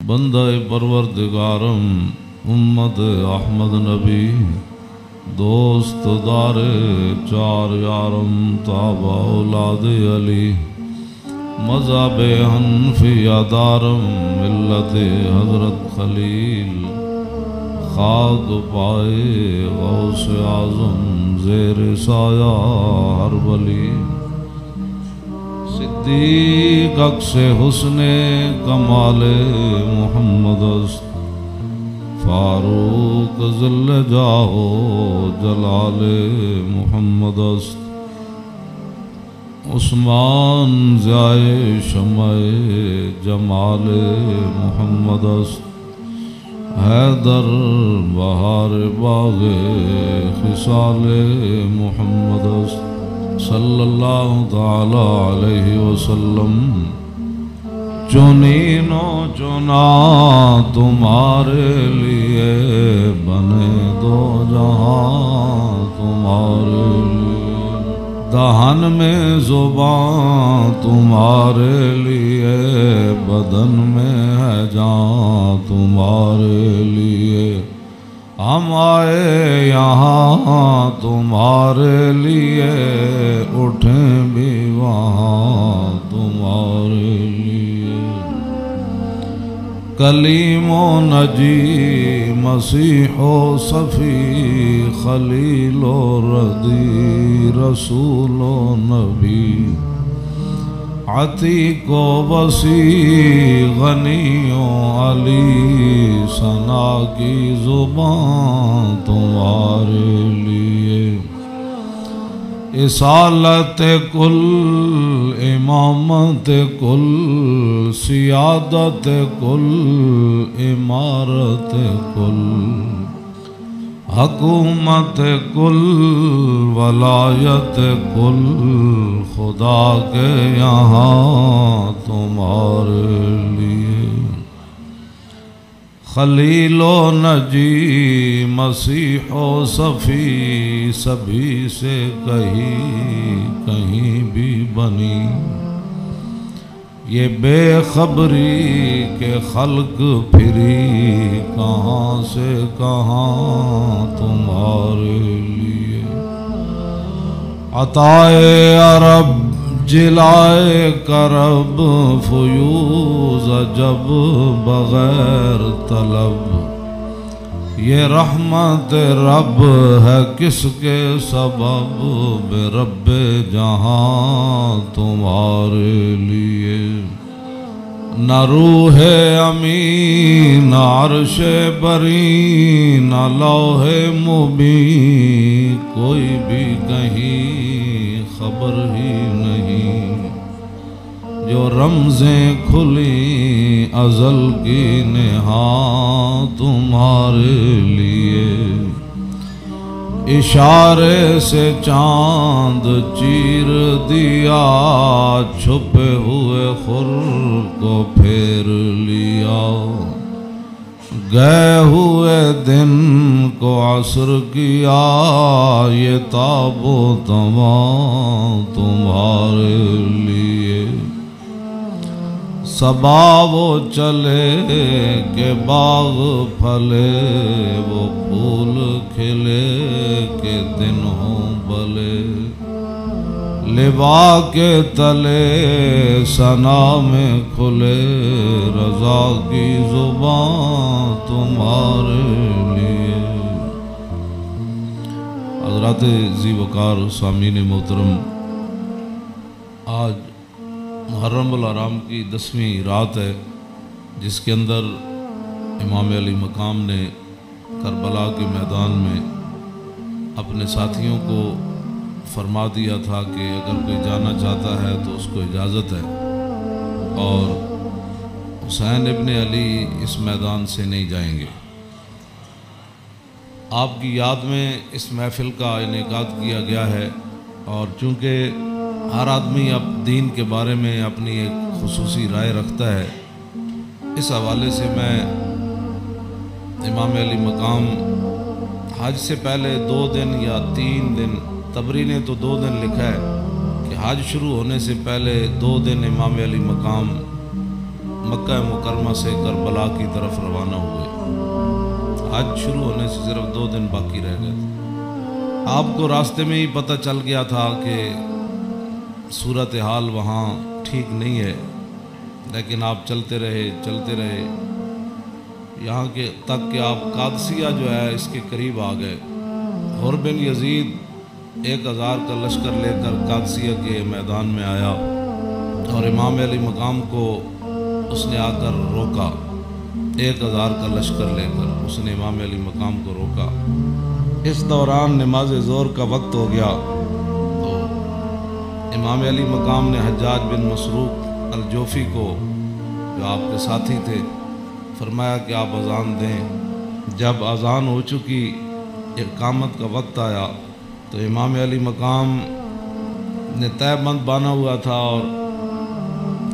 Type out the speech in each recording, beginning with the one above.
بندہ پروردگارم امت احمد نبی دوست دار چار یارم تابع اولاد علی مذہب حنفیہ دارم ملت حضرت خلیل خاک پائے غوث اعظم زیر سایہ ہر ولی صدیق عکس حسن کمال محمد است فاروق ذل جاہ جلال محمد است عثمان ضیاء شمع جمال محمد است حیدر بہار باغ خصال محمد است صلی اللہ تعالی علیہ وسلم چنین و چنا تمہارے لیے بنے دو جہاں تمہارے لیے دہن میں زبان تمہارے لیے بدن میں ہے جان تمہارے لیے ہم آئے یہاں تمہارے لیے اٹھیں بھی وہاں تمہارے لیے کلیم و نجی مسیح و صفی خلیل و ردی رسول و نبی عتیق و وسیع غنی و علی ثنا کی زبان تمہارے لیے اصالت کل امامت کل سیادت کل امارت کل حکومت کل ولایت کل خدا کے یہاں تمہارے لیے خلیل و نجی مسیح و صفی سبھی سے کہیں بھی بنی یہ بے خبری کے خلق پھری کہاں سے کہاں تمہارے لیے عطائے عرب جلائے کرب فیوز عجب بغیر طلب یہ رحمت رب ہے کس کے سبب بے رب جہاں تمہارے لیے نہ روح امین نہ عرش بری نہ لوح مبین کوئی بھی کہیں خبر ہی نہیں جو رمزیں کھلی ازل کی نہاں تمہارے لیے اشارے سے چاند چیر دیا چھپے ہوئے خور کو پھیر لیا گئے ہوئے دن کو عصر کیا یہ تاب و تمام تمہارے لیے صبا وہ چلے کہ باغ پھلے وہ پھول کھلے کہ دن ہوں بلے لبا کے تلے ثنا میں کھلے رضا کی زبان تمہارے لیے حضرات ذی وقار سامعین محترم آج محرم الحرام کی 10ویں رات ہے جس کے اندر امام علی مقام نے کربلا کے میدان میں اپنے ساتھیوں کو فرما دیا تھا کہ اگر کوئی جانا چاہتا ہے تو اس کو اجازت ہے اور حسین ابن علی اس میدان سے نہیں جائیں گے۔ آپ کی یاد میں اس محفل کا انعقاد کیا گیا ہے اور چونکہ ہر آدمی اب دین کے بارے میں اپنی ایک خصوصی رائے رکھتا ہے، اس حوالے سے میں امام علی مقام حج سے پہلے 2 دن یا 3 دن، تبری نے تو 2 دن لکھا ہے کہ حج شروع ہونے سے پہلے 2 دن امام علی مقام مکہ مکرمہ سے کربلا کی طرف روانہ ہوئے۔ حج شروع ہونے سے صرف 2 دن باقی رہ گئے تھے۔ آپ کو راستے میں ہی پتہ چل گیا تھا کہ صورتحال وہاں ٹھیک نہیں ہے، لیکن آپ چلتے رہے یہاں کے تک کہ آپ قادسیہ جو ہے اس کے قریب آ گئے۔ حر بن یزید 1000 کا لشکر لے کر قادسیہ کے میدان میں آیا اور امام علی مقام کو اس نے آ کر روکا۔ 1000 کا لشکر لے کر اس نے امام علی مقام کو روکا۔ اس دوران نماز ظہر کا وقت ہو گیا تو امام علی مقام نے حجاج بن مسروق الجوفی کو، جو آپ کے ساتھی تھے، فرمایا کہ آپ اذان دیں۔ جب اذان ہو چکی، اقامت کا وقت آیا تو امام علی مقام نے تہہ بند باندھا ہوا تھا اور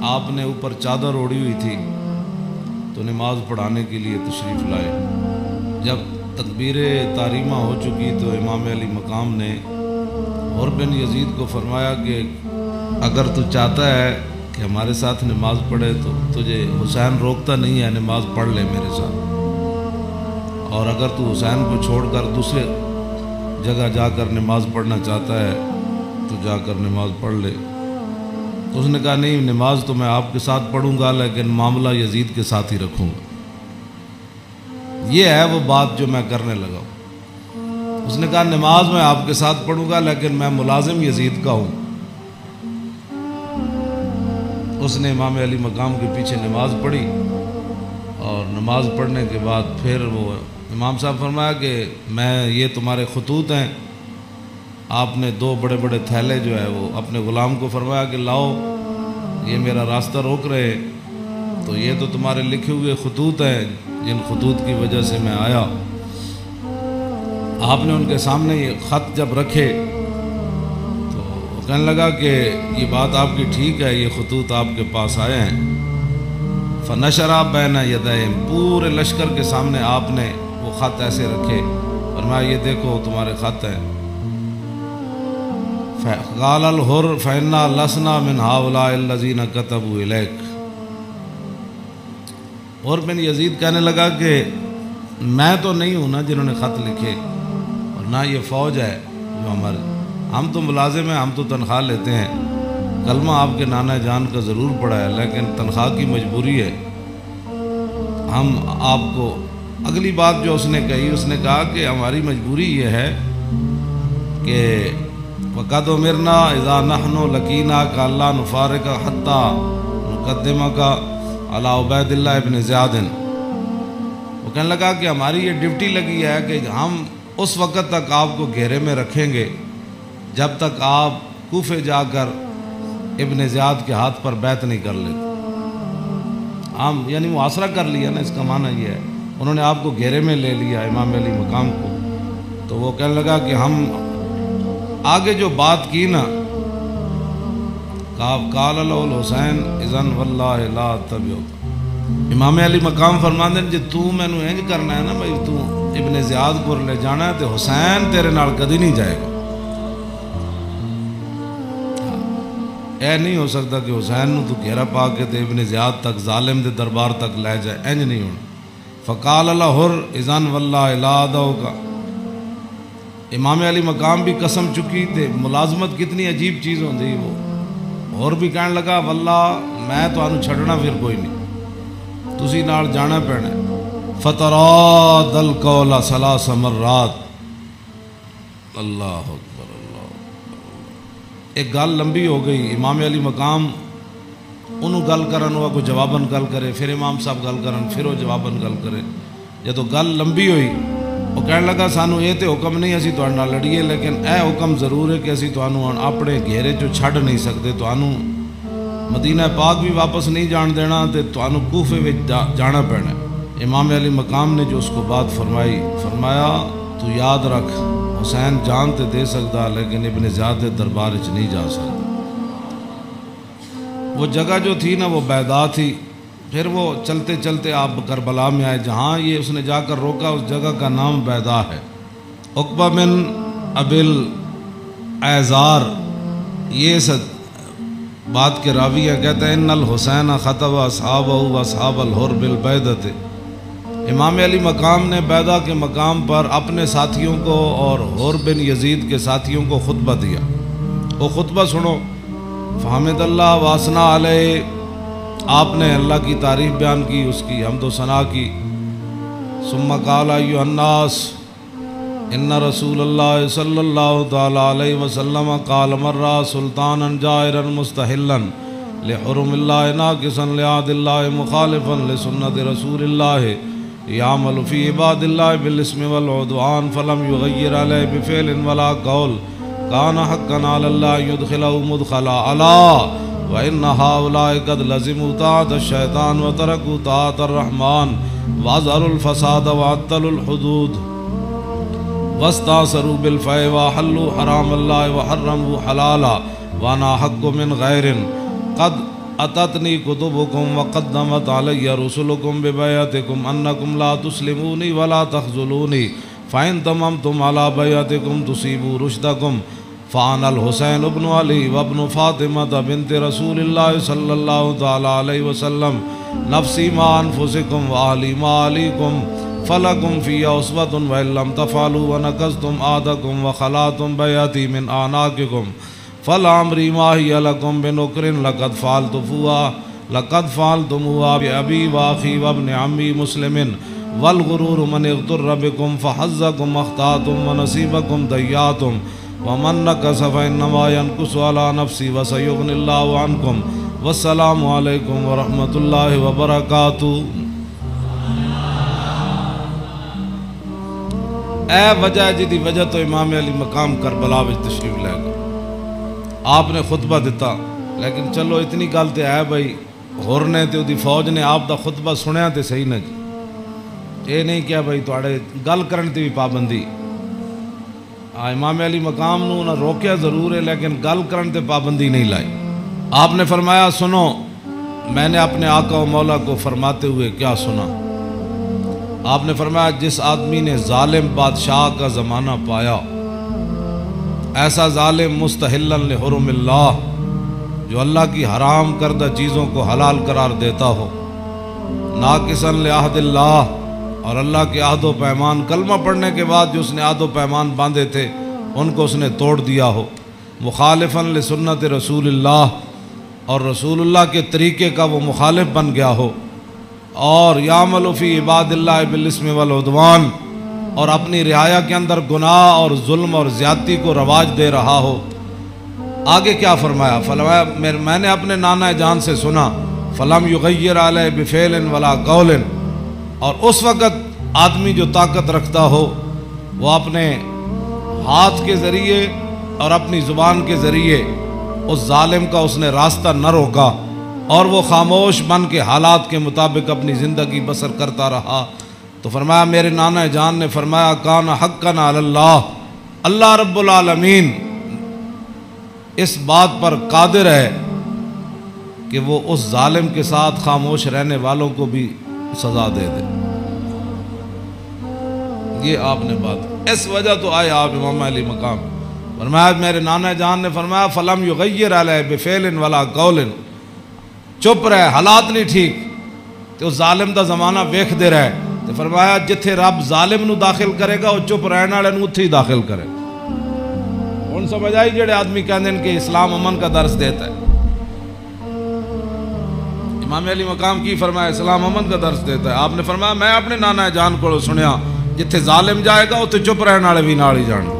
آپ نے اوپر چادر اوڑھی ہوئی تھی، تو نماز پڑھانے کے لیے تشریف لائے۔ جب تکبیر تحریمہ ہو چکی تو امام علی مقام نے حر بن یزید کو فرمایا کہ اگر تو چاہتا ہے کہ ہمارے ساتھ نماز پڑھے تو تجھے حسین روکتا نہیں ہے، نماز پڑھ لے میرے ساتھ، اور اگر تو حسین کو چھوڑ کر دوسرے جگہ جا کر نماز پڑھنا چاہتا ہے تو جا کر نماز پڑھ لے۔ تو اس نے کہا نہیں، نماز تو میں آپ کے ساتھ پڑھوں گا لیکن معاملہ یزید کے ساتھ ہی رکھوں گا۔ یہ ہے وہ بات جو میں کرنے لگا ہوں۔ اس نے کہا نماز میں آپ کے ساتھ پڑھوں گا لیکن میں ملازم یزید کا ہوں۔ اس نے امام علی مقام کے پیچھے نماز پڑھی اور نماز پڑھنے کے بعد پھر وہ امام صاحب فرمایا کہ یہ تمہارے خطوط ہیں۔ آپ نے 2 بڑے بڑے تھیلے جو ہے وہ اپنے غلام کو فرمایا کہ لاؤ، یہ میرا راستہ روک رہے، تو یہ تو تمہارے لکھے ہوئے خطوط ہیں جن خطوط کی وجہ سے میں آیا۔ آپ نے ان کے سامنے یہ خط جب رکھے تو وہ کہنے لگا کہ یہ بات آپ کی ٹھیک ہے، یہ خطوط آپ کے پاس آئے ہیں۔ فنشرا بین یدیہم، پورے لشکر کے سامنے آپ نے وہ خط ایسے رکھے، فرمایا یہ دیکھو تمہارے خط ہیں۔ قال الحر فإنا لسنا من هؤلاء الذين كتبوا إليك۔ حر بن یزید کہنے لگا کہ میں تو نہیں ہوں نا جنہوں نے خط لکھے، اور نہ یہ فوج ہے جو ہم تو ملازم ہیں، ہم تو تنخواہ لیتے ہیں، کلمہ آپ کے نانا جان کا ضرور پڑا ہے لیکن تنخواہ کی مجبوری ہے۔ ہم آپ کو اگلی بات جو اس نے کہی، اس نے کہا کہ ہماری مجبوری یہ ہے کہ وَقَدْ أُمِرْنَا إِذَا نَحْنُ لَقِينَاكَ أَلَّا نُفَارِقَ حَتَّى نُقَدِّمَكَ عَلَى عُبَيْدِ اللَّهِ بْنِ زِيَادٍ۔ وہ کہنے لگا کہ ہماری یہ ڈیوٹی لگی ہے کہ ہم اس وقت تک آپ کو گھیرے میں رکھیں گے جب تک آپ کوفے جا کر ابن زیاد کے ہاتھ پر بیعت نہیں کر لیتے۔ ہم یعنی محاصرہ کر لیا نا، اس کا معنی یہ ہے انہوں نے آپ کو گھیرے میں لے لیا امام علی مقام کو۔ تو وہ کہنے لگا کہ ہم آگے جو بات کی نا، قال له الحسین اذن واللہ لا اتبعک، امام علی مقام فرماندے جی تو مینوں انج کرنا ہے نا بھائی، تو ابن زیاد کو لے جانا ہے تو حسین تیرے نال کدی نہیں جائے گا۔ اے نہیں ہو سکتا کہ حسین نو تو گھیرا پا کے تے ابن زیاد تک ظالم دے دربار تک لے جائے، انج نہیں ہونا۔ فقال الحر اذن واللہ لا ادعوک، امام علی مقام بھی قسم چکی تھے، ملازمت کتنی عجیب چیز ہوندی وہ، اور بھی کہنے لگا واللہ میں تو آنو چھڑنا پھر کوئی نہیں، تسی نال جانا پینا۔ فتراد القول 3 مرات، اللہ اکبر اللہ اکبر۔ ایک گل لمبی ہو گئی، امام علی مقام انہوں گل کرن ہوا کوئی جواباً گل کرے، پھر امام صاحب گل کرن پھر وہ جواباً گل کرے۔ جدو گل لمبی ہوئی وہ کہنے لگا سانو یہ تو حکم نہیں اسی تواڈے نال لڑیے، لیکن اے حکم ضرور ہے کہ اسی تانوں اپنے گھیرے چوں چھڈ نہیں سکتے، تانوں مدینہ پاک بھی واپس نہیں جان دینا تے تانوں کوفے وچ جانا پینا۔ امام علی مقام نے جو اس کو بات فرمائی، فرمایا تو یاد رکھ حسین جان تے دے سکتا لیکن ابن زیاد دے دربار وچ نہیں جا سکتا۔ وہ جگہ جو تھی نا وہ بیدا تھی۔ پھر وہ چلتے چلتے آپ کربلا میں آئے، جہاں یہ اس نے جا کر روکا اس جگہ کا نام بیدا ہے۔ عقبہ بن ابی الایزار یہ بات کے راوی ہیں، کہتے ہیں ان الحسین خطب اصحابہ و اصحاب الحر بالبیدۃ، امام علی مقام نے بیدہ کے مقام پر اپنے ساتھیوں کو اور حر بن یزید کے ساتھیوں کو خطبہ دیا۔ وہ خطبہ سنو۔ فحمد اللہ واسنا علیہ، آپ نے اللہ کی تعریف بیان کی، اس کی حمد و ثنا کی۔ ثم قال ایھا الناس ان رسول اللہ صلی اللہ تعالی علیہ وسلم قال مرہ سلطانا جائرا مستحلا لحرم اللہ ناقصا لعہد اللہ مخالفا لسنت رسول اللہ یعمل فی عباد اللہ بالاسم والعدوان فلم یغیر علیہ بفعل ولا قول کان حقا علی اللہ یدخلہ مدخلا علا وان ہؤلاء قد لزموا طاعۃ الشیطان وترکوا طاعۃ الرحمن واظہروا الفساد وعطلوا الحدود واستاثروا بالفیء وحلوا حرام اللہ وحرموا حلالا وانا حق من غیر قد اتتنی کتبکم وقدمت علی رسلکم ببیعتکم انکم لا تسلمونی ولا تخذلونی فإن تممتم على بیعتکم تصیبوا رشدکم فانا الحسین ابن علی وابن فاطمہ بنت رسول اللہ صلی اللہ تعالی علیہ وسلم نفسی ما انفسکم واہلی ما علیکم فلکم فی اسوۃ وإن لم تفعلوا ونقضتم عہدکم وخلعتم بیعتی من اعناقکم فلعمری ما ہی لکم بنکر لقد فعلتموها بأبی واخی وابن عمی مسلم والغرور من اغتر بکم فحظکم اخطأتم ونصیبکم ضیعتم ومن نکس فإنما ينکس علی نفسی وسیغنی اللہ عنکم والسلام علیکم ورحمۃ اللہ وبرکاتہ۔ اے وجہ جی دی وجہ تو امام علی مقام کربلا وچ تشریف لے گئے، آپ نے خطبہ دیتا، لیکن چلو اتنی گل تے ہے بھائی ہور نے تے دی فوج نے آپ دا خطبہ سنیا تے صحیح نہ جی، یہ نہیں کیا بھائی تواڈے گل کرن تے بھی پابندی۔ امام علی مقام نو نہ روکیا ضرور ہے لیکن گل کرن تے پابندی نہیں لائی۔ آپ نے فرمایا سنو، میں نے اپنے آقا و مولا کو فرماتے ہوئے کیا سنا؟ آپ نے فرمایا جس آدمی نے ظالم بادشاہ کا زمانہ پایا، ایسا ظالم مستحلا لحرم اللہ جو اللہ کی حرام کردہ چیزوں کو حلال قرار دیتا ہو، ناقصا لعہد اللہ اور اللہ کے عہد و پیمان، کلمہ پڑھنے کے بعد جو اس نے عہد و پیمان باندھے تھے ان کو اس نے توڑ دیا ہو، مخالفا لسنت رسول اللہ اور رسول اللہ کے طریقے کا وہ مخالف بن گیا ہو، اور یعمل فی عباد اللہ بالاسم والعدوان اور اپنی رعایا کے اندر گناہ اور ظلم اور زیادتی کو رواج دے رہا ہو۔ آگے کیا فرمایا؟ فرمایا میں نے اپنے نانا جان سے سنا فلم یغیر علیہ بفعل ولا قول، اور اس وقت آدمی جو طاقت رکھتا ہو وہ اپنے ہاتھ کے ذریعے اور اپنی زبان کے ذریعے اس ظالم کا اس نے راستہ نہ روکا، اور وہ خاموش بن کے حالات کے مطابق اپنی زندگی بسر کرتا رہا۔ تو فرمایا میرے نانا جان نے فرمایا کان حقا علی اللہ، اللہ رب العالمین اس بات پر قادر ہے کہ وہ اس ظالم کے ساتھ خاموش رہنے والوں کو بھی سزا دے دے۔ یہ آپ نے بات، اس وجہ تو آئے آپ امام علی مقام۔ فرمایا میرے نانا جان نے فرمایا فلم یغیر علیہ بفعل ولا قول، چپ رہے، حالات نہیں ٹھیک تو اس ظالم دا زمانہ ویکھ دے رہے، تو فرمایا جتھے رب ظالم نو داخل کرے گا وہ چپ رہنے والے نو اتھے ہی داخل کرے گا۔ ہن سمجھ آئی جڑے آدمی کہندے ہیں کہ اسلام امن کا درس دیتا ہے، امام علی مقام کی فرمایا اسلام امن کا درس دیتا ہے؟ آپ نے فرمایا میں اپنے نانا جان کو سنیا جتھے ظالم جائے گا اتھے چپ رہنے والے بھی نال ہی جان گے۔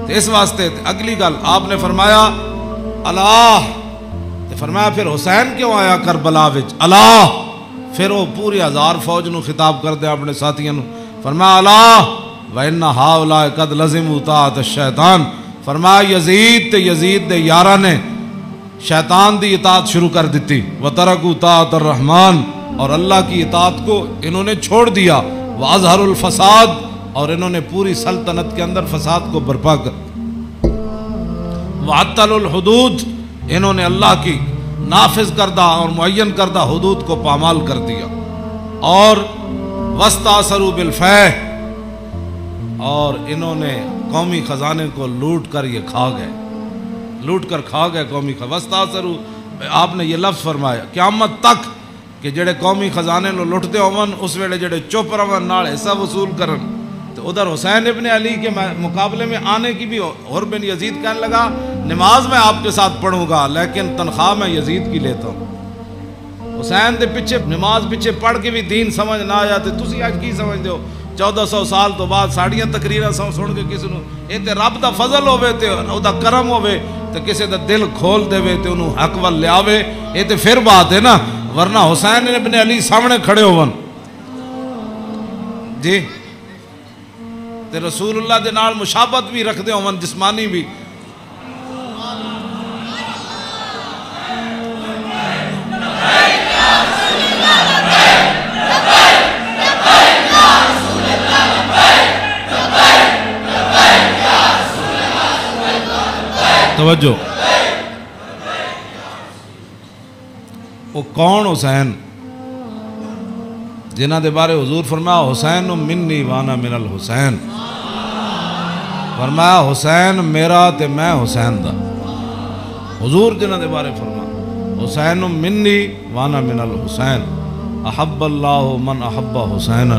تو اس واسطے اگلی گل آپ نے فرمایا اللہ، تو فرمایا پھر حسین کیوں آیا کربلا وچ؟ اللہ، پھر وہ پوری ہزار فوج نو خطاب کر دے اپنے ساتھیوں نو، فرمایا اللہ وَإِنَّ هَؤُلَاءِ قَدْ لَزِمُوا طَاعَةَ الشَّيْطَانِ، فرمایا یزید تے یزید دے یاراں نے شیطان دی اطاعت شروع کر دیتی، وَتَرَكُوا طَاعَةَ الرَّحْمَانِ، اور اللہ کی اطاعت کو انہوں نے چھوڑ دیا، وَأَظْهَرُوا الْفَسَادِ، اور انہوں نے پوری سلطنت کے اندر فساد کو برپا کر، وَعَطَّلُوا الْحُدُودِ، انہوں نے اللہ کی نافذ کردہ اور معین کردہ حدود کو پامال کر دیا، اور وَاسْتَأْثَرُوا بِالْفَيْءِ، اور انہوں نے قومی خزانے کو لوٹ کر یہ کھا گئے، لوٹ کر کھا گئے قومی خزانے۔ وَاسْتَأْثَرُوا آپ نے یہ لفظ فرمایا قیامت تک کہ جڑے قومی خزانے لو لٹتے ہون اس ویلے جڑے چپ رہن نال حصہ وصول کرن، تو ادھر حسین ابن علی کے مقابلے میں آنے کی بھی اور بن یزید کہنے لگا نماز میں آپ کے ساتھ پڑھوں گا لیکن تنخواہ میں یزید کی لیتا ہوں۔ حسین دے پیچھے نماز پیچھے پڑھ کے بھی دین سمجھ نہ آیا تے تسی آج کی سمجھ دیو 1400 سال تو بعد ساڑیاں تقریریں سن کے کسی نو اے تے رب دا فضل ہوے تے او دا کرم ہوے تے کسی دا دل کھول دے تے انہوں حق ول لیاوے، اے تے پھر بات ہے نا، ورنہ حسین ابن علی سامنے کھڑے ہون جی تے رسول اللہ دے نال مشابہت بھی رکھ دے ہون جسمانی بھی۔ توجہ، وہ کون حسین جنہ دے بارے حضور فرمایا حسین منی وانا من الحسین، فرمایا حسین میرا تے میں حسین دا، حضور جنہ دے بارے فرمایا حسین منی وانا من الحسین، احب اللہ من احب حسینا،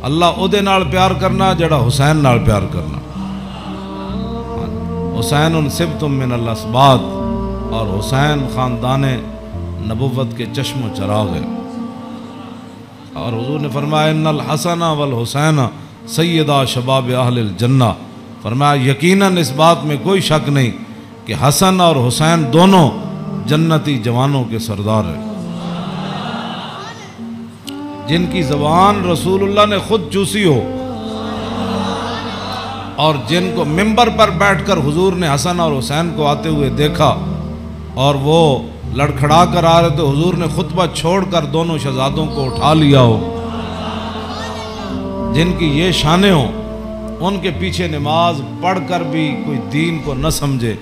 اللہ او دے نال پیار کرنا جڑا حسین نال پیار کرنا۔ حسین سبت من الاسباط، اور حسین خاندان نبوت کے چشم و چراغ ہے۔ اور حضور نے فرمایا ان الحسن والحسین سیدہ شباب اہل الجنہ، فرمایا یقیناً اس بات میں کوئی شک نہیں کہ حسن اور حسین دونوں جنتی جوانوں کے سردار ہیں، جن کی زبان رسول اللہ نے خود چوسی ہو، اور جن کو ممبر پر بیٹھ کر حضور نے حسن اور حسین کو آتے ہوئے دیکھا اور وہ لڑکھڑا کر آ رہے تو حضور نے خطبہ چھوڑ کر دونوں شہزادوں کو اٹھا لیا ہو، جن کی یہ شانیں ہوں، ان کے پیچھے نماز پڑھ کر بھی کوئی دین کو نہ سمجھے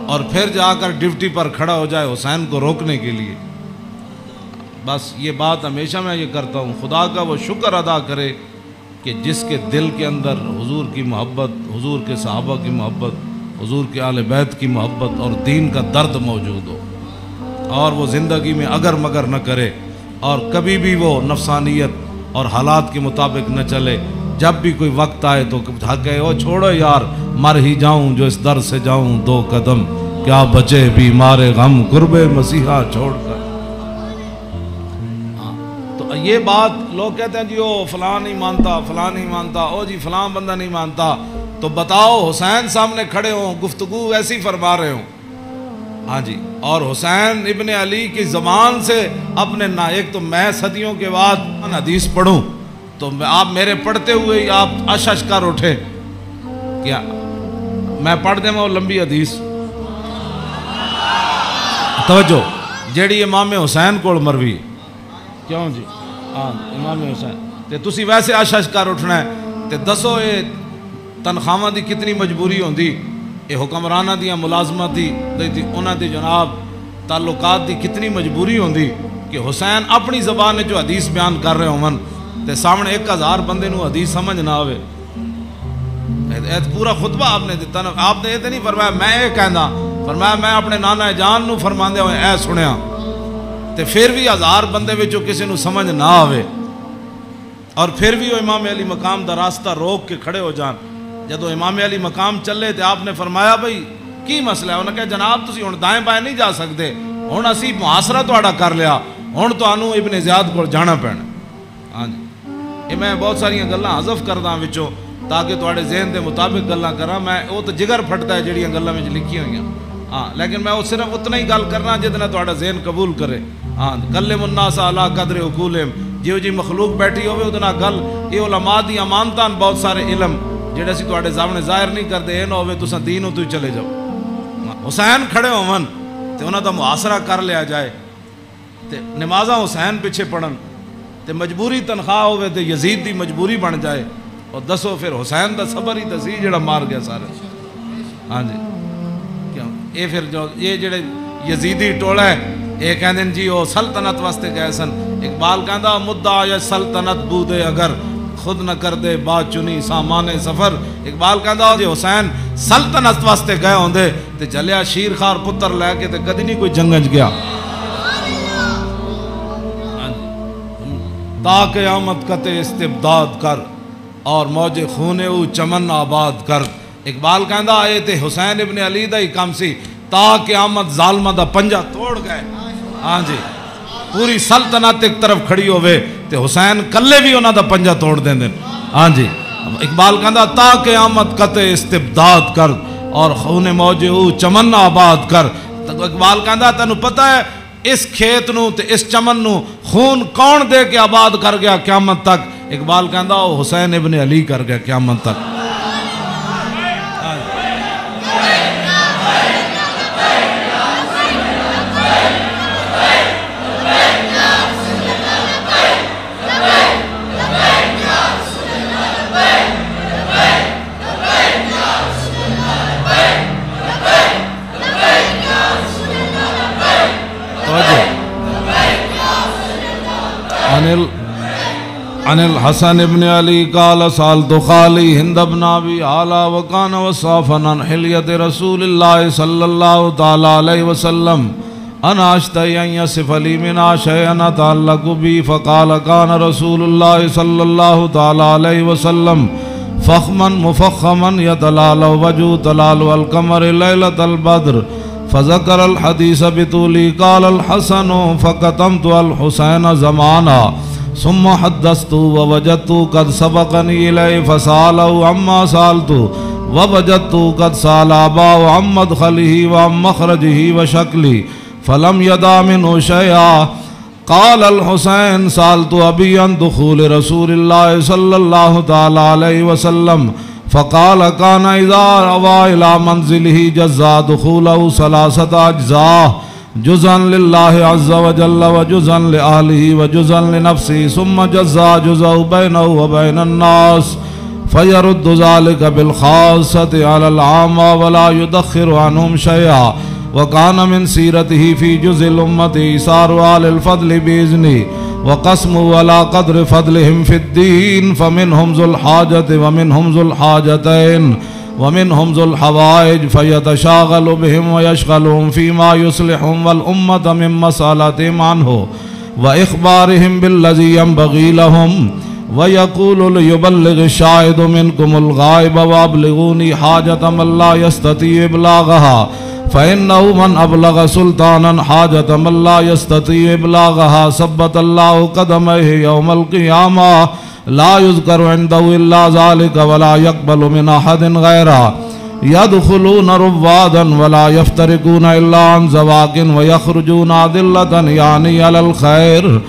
اور پھر جا کر ڈیوٹی پر کھڑا ہو جائے حسین کو روکنے کے لیے۔ بس یہ بات ہمیشہ میں یہ کرتا ہوں، خدا کا وہ شکر ادا کرے کہ جس کے دل کے اندر حضور کی محبت، حضور کے صحابہ کی محبت، حضور کے اہل بیت کی محبت اور دین کا درد موجود ہو، اور وہ زندگی میں اگر مگر نہ کرے اور کبھی بھی وہ نفسانیت اور حالات کے مطابق نہ چلے، جب بھی کوئی وقت آئے تو کہے او چھوڑو یار مر ہی جاؤں جو اس در سے جاؤں 2 قدم، کیا بچے بیمار غم قرب مسیحا چھوڑ کر۔ تو یہ بات لوگ کہتے ہیں جی او فلاں نہیں مانتا، فلاں نہیں مانتا، او جی فلاں بندہ نہیں مانتا، تو بتاؤ حسین سامنے کھڑے ہوں گفتگو ایسی فرما رہے ہوں، ہاں جی، اور حسین ابن علی کی زبان سے اپنے ایک تو میں صدیوں کے بعد حدیث پڑھوں تو آپ میرے پڑھتے ہوئے ہی آپ اشش کر اٹھے، کیا میں پڑھ دیں وہ لمبی حدیث؟ توجہ، جیڑی امام حسین کو مروی، کیوں جی ہاں امام حسین تے تسی ویسے اشش کر اٹھنا ہے تے دسو یہ تنخواہ دی کتنی مجبوری ہوندی، یہ حکمرانہ دیاں ملازمت دی انہاں دی جناب تعلقات دی کتنی مجبوری ہوندی کہ حسین اپنی زبان جو حدیث بیان کر رہے ہوں تے سامنے 1000 بندے نو حدیث سمجھ نہ آوے۔ پورا خطبہ آپ نے دیتا نا، آپ نے یہ تو نہیں فرمایا میں یہ کہنا، فرمایا میں اپنے نانا جان نو فرماندے ہوئے اے سنیا، تے پھر بھی 1000 بندے وچوں کسی نو سمجھ نہ آوے اور پھر بھی وہ امام علی مقام دا راستہ روک کے کھڑے ہو جان۔ جدو امام علی مقام چلے تے آپ نے فرمایا بھئی کی مسئلہ ہے؟ انہوں نے کہا جناب تسی ہن دائیں بائیں نہیں جا سکتے، ہن اسی محاصرہ تہاڈا کر لیا، ہن تانوں ابن زیاد کو جانا پینا۔ ہاں جی، یہ میں بہت ساریاں گلاں حذف کردا وچوں تاکہ تہاڈے ذہن دے مطابق گلاں کراں، میں وہ تو جگر پھٹدا ہے جڑیاں گلاں وچ لکھی ہوئیاں، ہاں لیکن میں وہ صرف اتنا ہی گل کرنا جتنا تہاڈا ذہن قبول کرے۔ ہاں کلم الناس علی قدر عقولہم، جیو جی مخلوق بیٹھی ہوئے اتنا گل، یہ علماء دی امانتاں بہت سارے علم جڑے اسی تہاڈے سامنے ظاہر نہیں کرتے، اے نہ ہوئے تساں دینوں تو ہی چلے جاؤ۔ حسین کھڑے ہون تے انہاں دا محاصرہ کر لیا جائے تے نمازاں حسین پیچھے پڑھن تے مجبوری تنخواہ ہوئے تے یزید دی مجبوری بن جائے، اور دسو پھر حسین دا صبر ہی سی جڑا مار گیا سارے۔ ہاں جی، کیوں یہ پھر جو یہ جڑے یزیدی ٹولا ہے یہ کہندے جی وہ سلطنت واسطے گئے سن، اقبال کہندا مدعا یا سلطنت بودے اگر خود نہ کر دے بات چنی سامان سفر. اقبال کہندا جے حسین سلطنت واسطے گئے ہوندے تے جلیا شیر خار پتر لے کے تے کدی نہیں کوئی جنگج گیا. تا قیامت قطع استبداد کر اور موج خون او چمن آباد کر. اقبال کہندا آئے تے حسین ابن علی دا ہی کام سی تا قیامت ظالمہ دا پنجہ توڑ گئے. ہاں جی پوری سلطنت ایک طرف کھڑی ہوئے تے حسین کلے بھی انہاں دا پنجہ توڑ دیں دیں. ہاں جی اقبال کہندا تا قیامت قطع استبداد کر اور خون موج او چمن آباد کر. اقبال کہندا تینوں پتہ ہے اس کھیت نو تے اس چمن نو خون کون دے کے آباد کر گیا قیامت تک؟ اقبال کہندا وہ حسین ابن علی کر گیا قیامت تک. عن الحسن ابن علی قال سالت خالی ہند ابن ابی عالی وکان وصافا عن حلیت رسول اللہ صلی اللہ تعالی علیہ وسلم انا اشتہی ان یصف لی منا شیئا تعلق بی فقال کان رسول اللہ صلی اللہ تعالی علیہ وسلم فخما مفخما یتلال وجو تلال القمر لیلت البدر فذکر الحدیث بطولی قال الحسن فقتمت الحسین زمانا ثم حدثت ووجدت قد سبقني إليه فسأله عما سألت ووجدت قد سأل أباه عن مدخله وعن مخرجه وشكله فلم يدع منه شيئا. قال الحسين سألت أبي عن دخول رسول الله صلى الله تعالى عليه وسلم فقال كان إذا روى إلى منزله جزا دخوله 3 أجزاء جزءا لله عز وجل وجزءا لأهله وجزءا لنفسه ثم جزا جزء بينه وبين الناس فيرد ذلك بالخاصة على العامة ولا يدخر عنهم شيئا. وكان من سيرته في جزء الأمة إيثار أهل الفضل بإذنه وقسمه على قدر فضلهم في الدين فمنهم ذو الحاجة ومنهم ذو الحاجتين ومنهم ذو الحوائج فيتشاغل بهم ويشغلهم فيما يصلحهم والأمة من مسألتهم عنه وإخبارهم بالذي ينبغي لهم ويقول ليبلغ الشاهد منكم الغائب وأبلغوني حاجة من لا يستطيع إبلاغها فإنه من أبلغ سلطانا حاجة من لا يستطيع إبلاغها ثبت الله قدميه يوم القيامة لا يذكر عنده إلا ذلك ولا يقبل من أحد غيره يدخلون روادا ولا يفترقون إلا عن زواق ويخرجون أدلة يعني على الخير.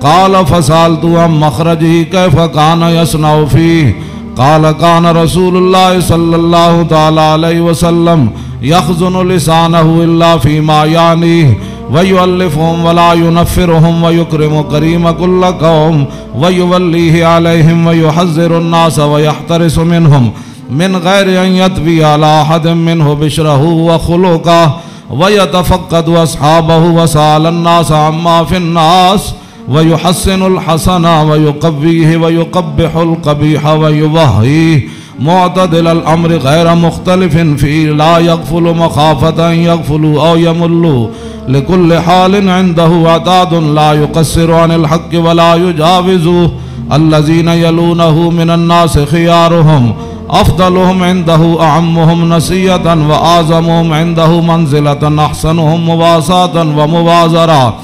قال فسألت عن مخرجه كيف كان يصنع فيه قال كان رسول الله صلى الله تعالى عليه وسلم يخزن لسانه إلا فيما يعنيه ويؤلفهم ولا ينفرهم ويكرم كريم كل قوم ويوليه عليهم ويحذر الناس ويحترس منهم من غير أن يتبي على أحد منه بشره وخلقه ويتفقد أصحابه وسأل الناس عما في الناس ويحسن الحسن ويقويه ويقبح القبيح ويوهيه معتدل الأمر غير مختلف فيه لا يغفل مخافة أن يغفلوا أو يملوا لكل حال عنده عتاد لا يقصر عن الحق ولا يجاوزه الذين يلونه من الناس خيارهم أفضلهم عنده أعمهم نسية وأعظمهم عنده منزلة أحسنهم مواساة ومبازرة.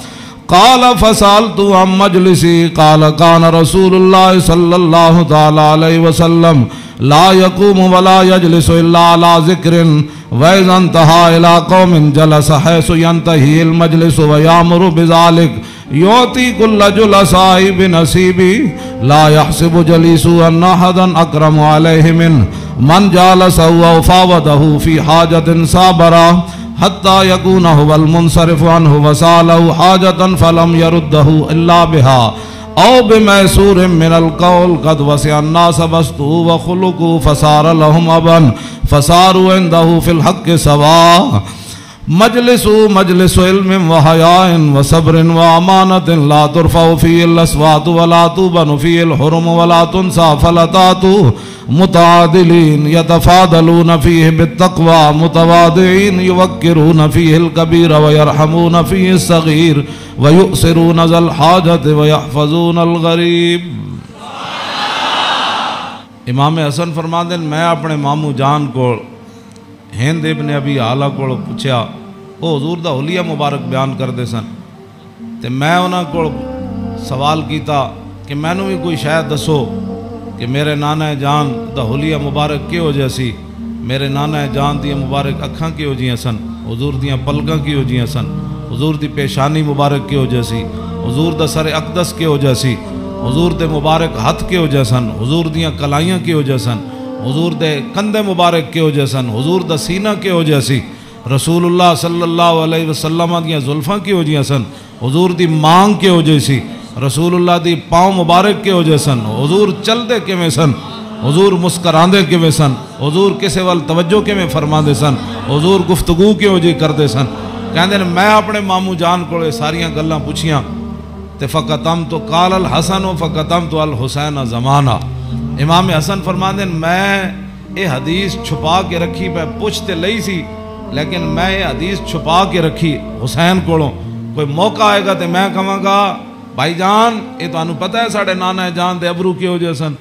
قال فسألت عن مجلسي قال كان رسول الله صلى الله تعالى عليه وسلم لا يقوم ولا يجلس إلا على ذكر وإذا انتهى إلى قوم جلس حيث ينتهي المجلس ويأمر بذلك يعطي كل جلساء بنصيبه لا يحسب جليس أن أحدا أكرم عليه منه من جالسه وفاوضه في حاجة صابرة حتى يكون هو المنصرف عنه وسأله حاجة فلم يرده إلا بها أو بميسور من القول قد وسع الناس بسطه وخلقه فصار لهم أبا فصاروا عنده في الحق سواء مجلس علم و حیاء و صبر و امانت لا ترفع فیہ الاصوات ولا تبن فیہ الحرم ولا تنسى فلتات متعادلین یتفاضلون فیہ بالتقوى متواضعین یوقرون فیہ الکبیر و یرحمون فیہ الصغیر و یؤثرون ذا الحاجت و یحفظون الغریب۔ امام حسن فرماندے میں اپنے مامو جان کو ہند ابن ابی حالہ کو پوچھا، وہ حضور دا حلیہ مبارک بیان کردے سن، تے میں انہاں کو سوال کیتا کہ میں نو بھی کوئی شاید دسو کہ میرے نانا جان دا حلیہ مبارک کیو جیسی، میرے نانا جان دی مبارک اکھاں کیو جیاں سن، حضور دیاں پلکاں کیو جیاں سن، حضور دی پیشانی مبارک کیو جیسی، حضور دا سر اقدس کیو جیسی، حضور دے مبارک ہتھ کیو جیسن، حضور دیاں کلائیاں کیو جیسن، حضور دے کندے مبارک کیو جیسن، حضور دا سینہ کیو جیسی، رسول اللہ صلی اللہ علیہ وسلم دیاں زلفاں کیو جیسن، حضور دی مانگ کیو جیسی، رسول اللہ دی پاؤں مبارک کیو جیسن، حضور چل دے کیویں سن، حضور مسکراندے کیویں سن، حضور کسے وال توجہ کیویں فرماندے سن، حضور گفتگو کیو جی کردے سن۔ کہندے نے میں اپنے مامو جان کو ساریاں گلاں پوچھیاں تے فقطمت قال الحسن فقطمت الحسین زمانہ۔ امام حسن فرماندے میں یہ حدیث چھپا کے رکھی، میں پوچھتے لئی سی لیکن میں یہ حدیث چھپا کے رکھی حسین کولوں، کوئی موقع آئے گا تے میں کہاں گا بھائی جان یہ تو انہوں پتہ ہے ساڑھے نانا جان دے ابرو کیو جے سن،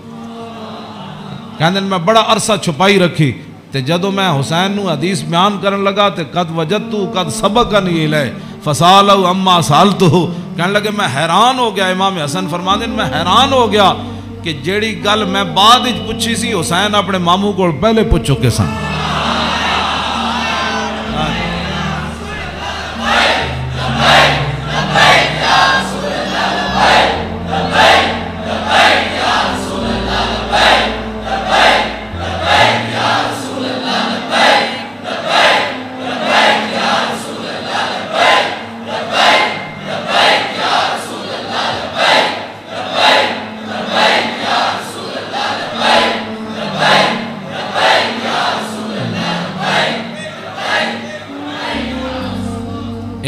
کہندے میں بڑا عرصہ چھپائی رکھی، تے جدو میں حسین نو حدیث بیان کرن لگا تے قد وجدتو قد سبقنی الیہ فسالو اما سالتو، کہنے لگے میں حیران ہو گیا۔ امام حسن فرماندے میں حیران ہو گیا کہ جیڑی گل میں بعد وچ پوچھی سی حسین اپنے ماموں کو پہلے پوچھ چکے سن۔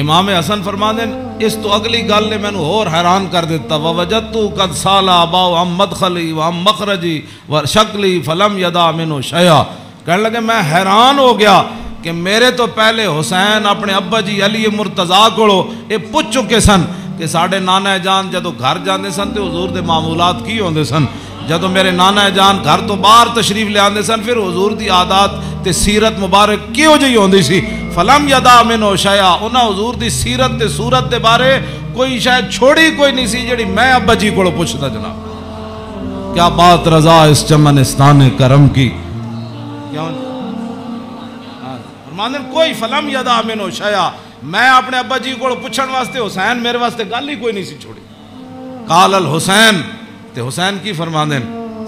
امام حسن فرماندے اس تو اگلی گل نے مینوں اور حیران کر دیتا، ووجدت قد سالا اباؤ ام مدخلی و ام مخرجی و شکلی فلم یدا منو شیئا، کہنے لگے میں حیران ہو گیا کہ میرے تو پہلے حسین اپنے ابا جی علی مرتضیٰ کو یہ پوچھ چکے سن کہ ساڑھے نانا جان جدو گھر جاندے سن تے حضور دے معمولات کی ہوندے سن، جدو میرے نانا جان گھر تو باہر تشریف لے آندے سن پھر حضور دی عادات تے سیرت مبارک کیوں جی ہوندی سی، فلم یدا منو شیئا، انہاں حضور دی سیرت تے صورت دے بارے کوئی شاید چھوڑی کوئی نہیں سی جڑی میں ابا جی کو پوچھتا جناب۔ کیا بات رضا اس چمنستان کرم کی، کیا فرماندے کوئی فلم یدا منو شیئا، میں اپنے ابا جی کو پوچھن واسطے حسین میرے واسطے گل ہی کوئی نہیں سی چھوڑی۔ قال الحسین، تے حسین کی فرماندے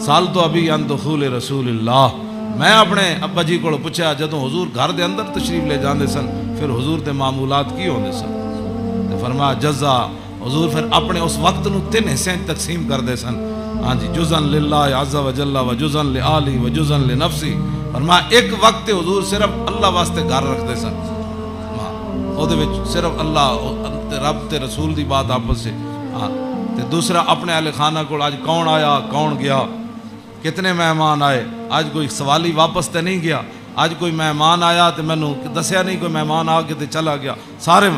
سال تو ابھی ان دخول رسول اللہ، میں اپنے ابا جی کو پوچھا جدوں حضور گھر دے اندر تشریف لے جاندے سن پھر حضور دے معمولات کی ہوندے سن، تے فرمایا جزا، حضور پھر اپنے اس وقت نو 3 حصے تقسیم کر دے سن، ہاں جی، جزن للہ عز و جل و جزن لآلی و جزن لنفسی، فرمایا ایک وقت حضور صرف اللہ واسطے گھر رکھ دے سن، او دے وچ صرف اللہ رب تے رسول دی بات آپس سے، ہاں تے دوسرا اپنے اہل خانہ کو آج کون آیا کون گیا، کتنے مہمان آئے، آج کوئی سوالی واپس تے نہیں گیا، آج کوئی مہمان آیا تے میں نے دسیا نہیں کوئی مہمان آ کے تے چلا گیا، سارے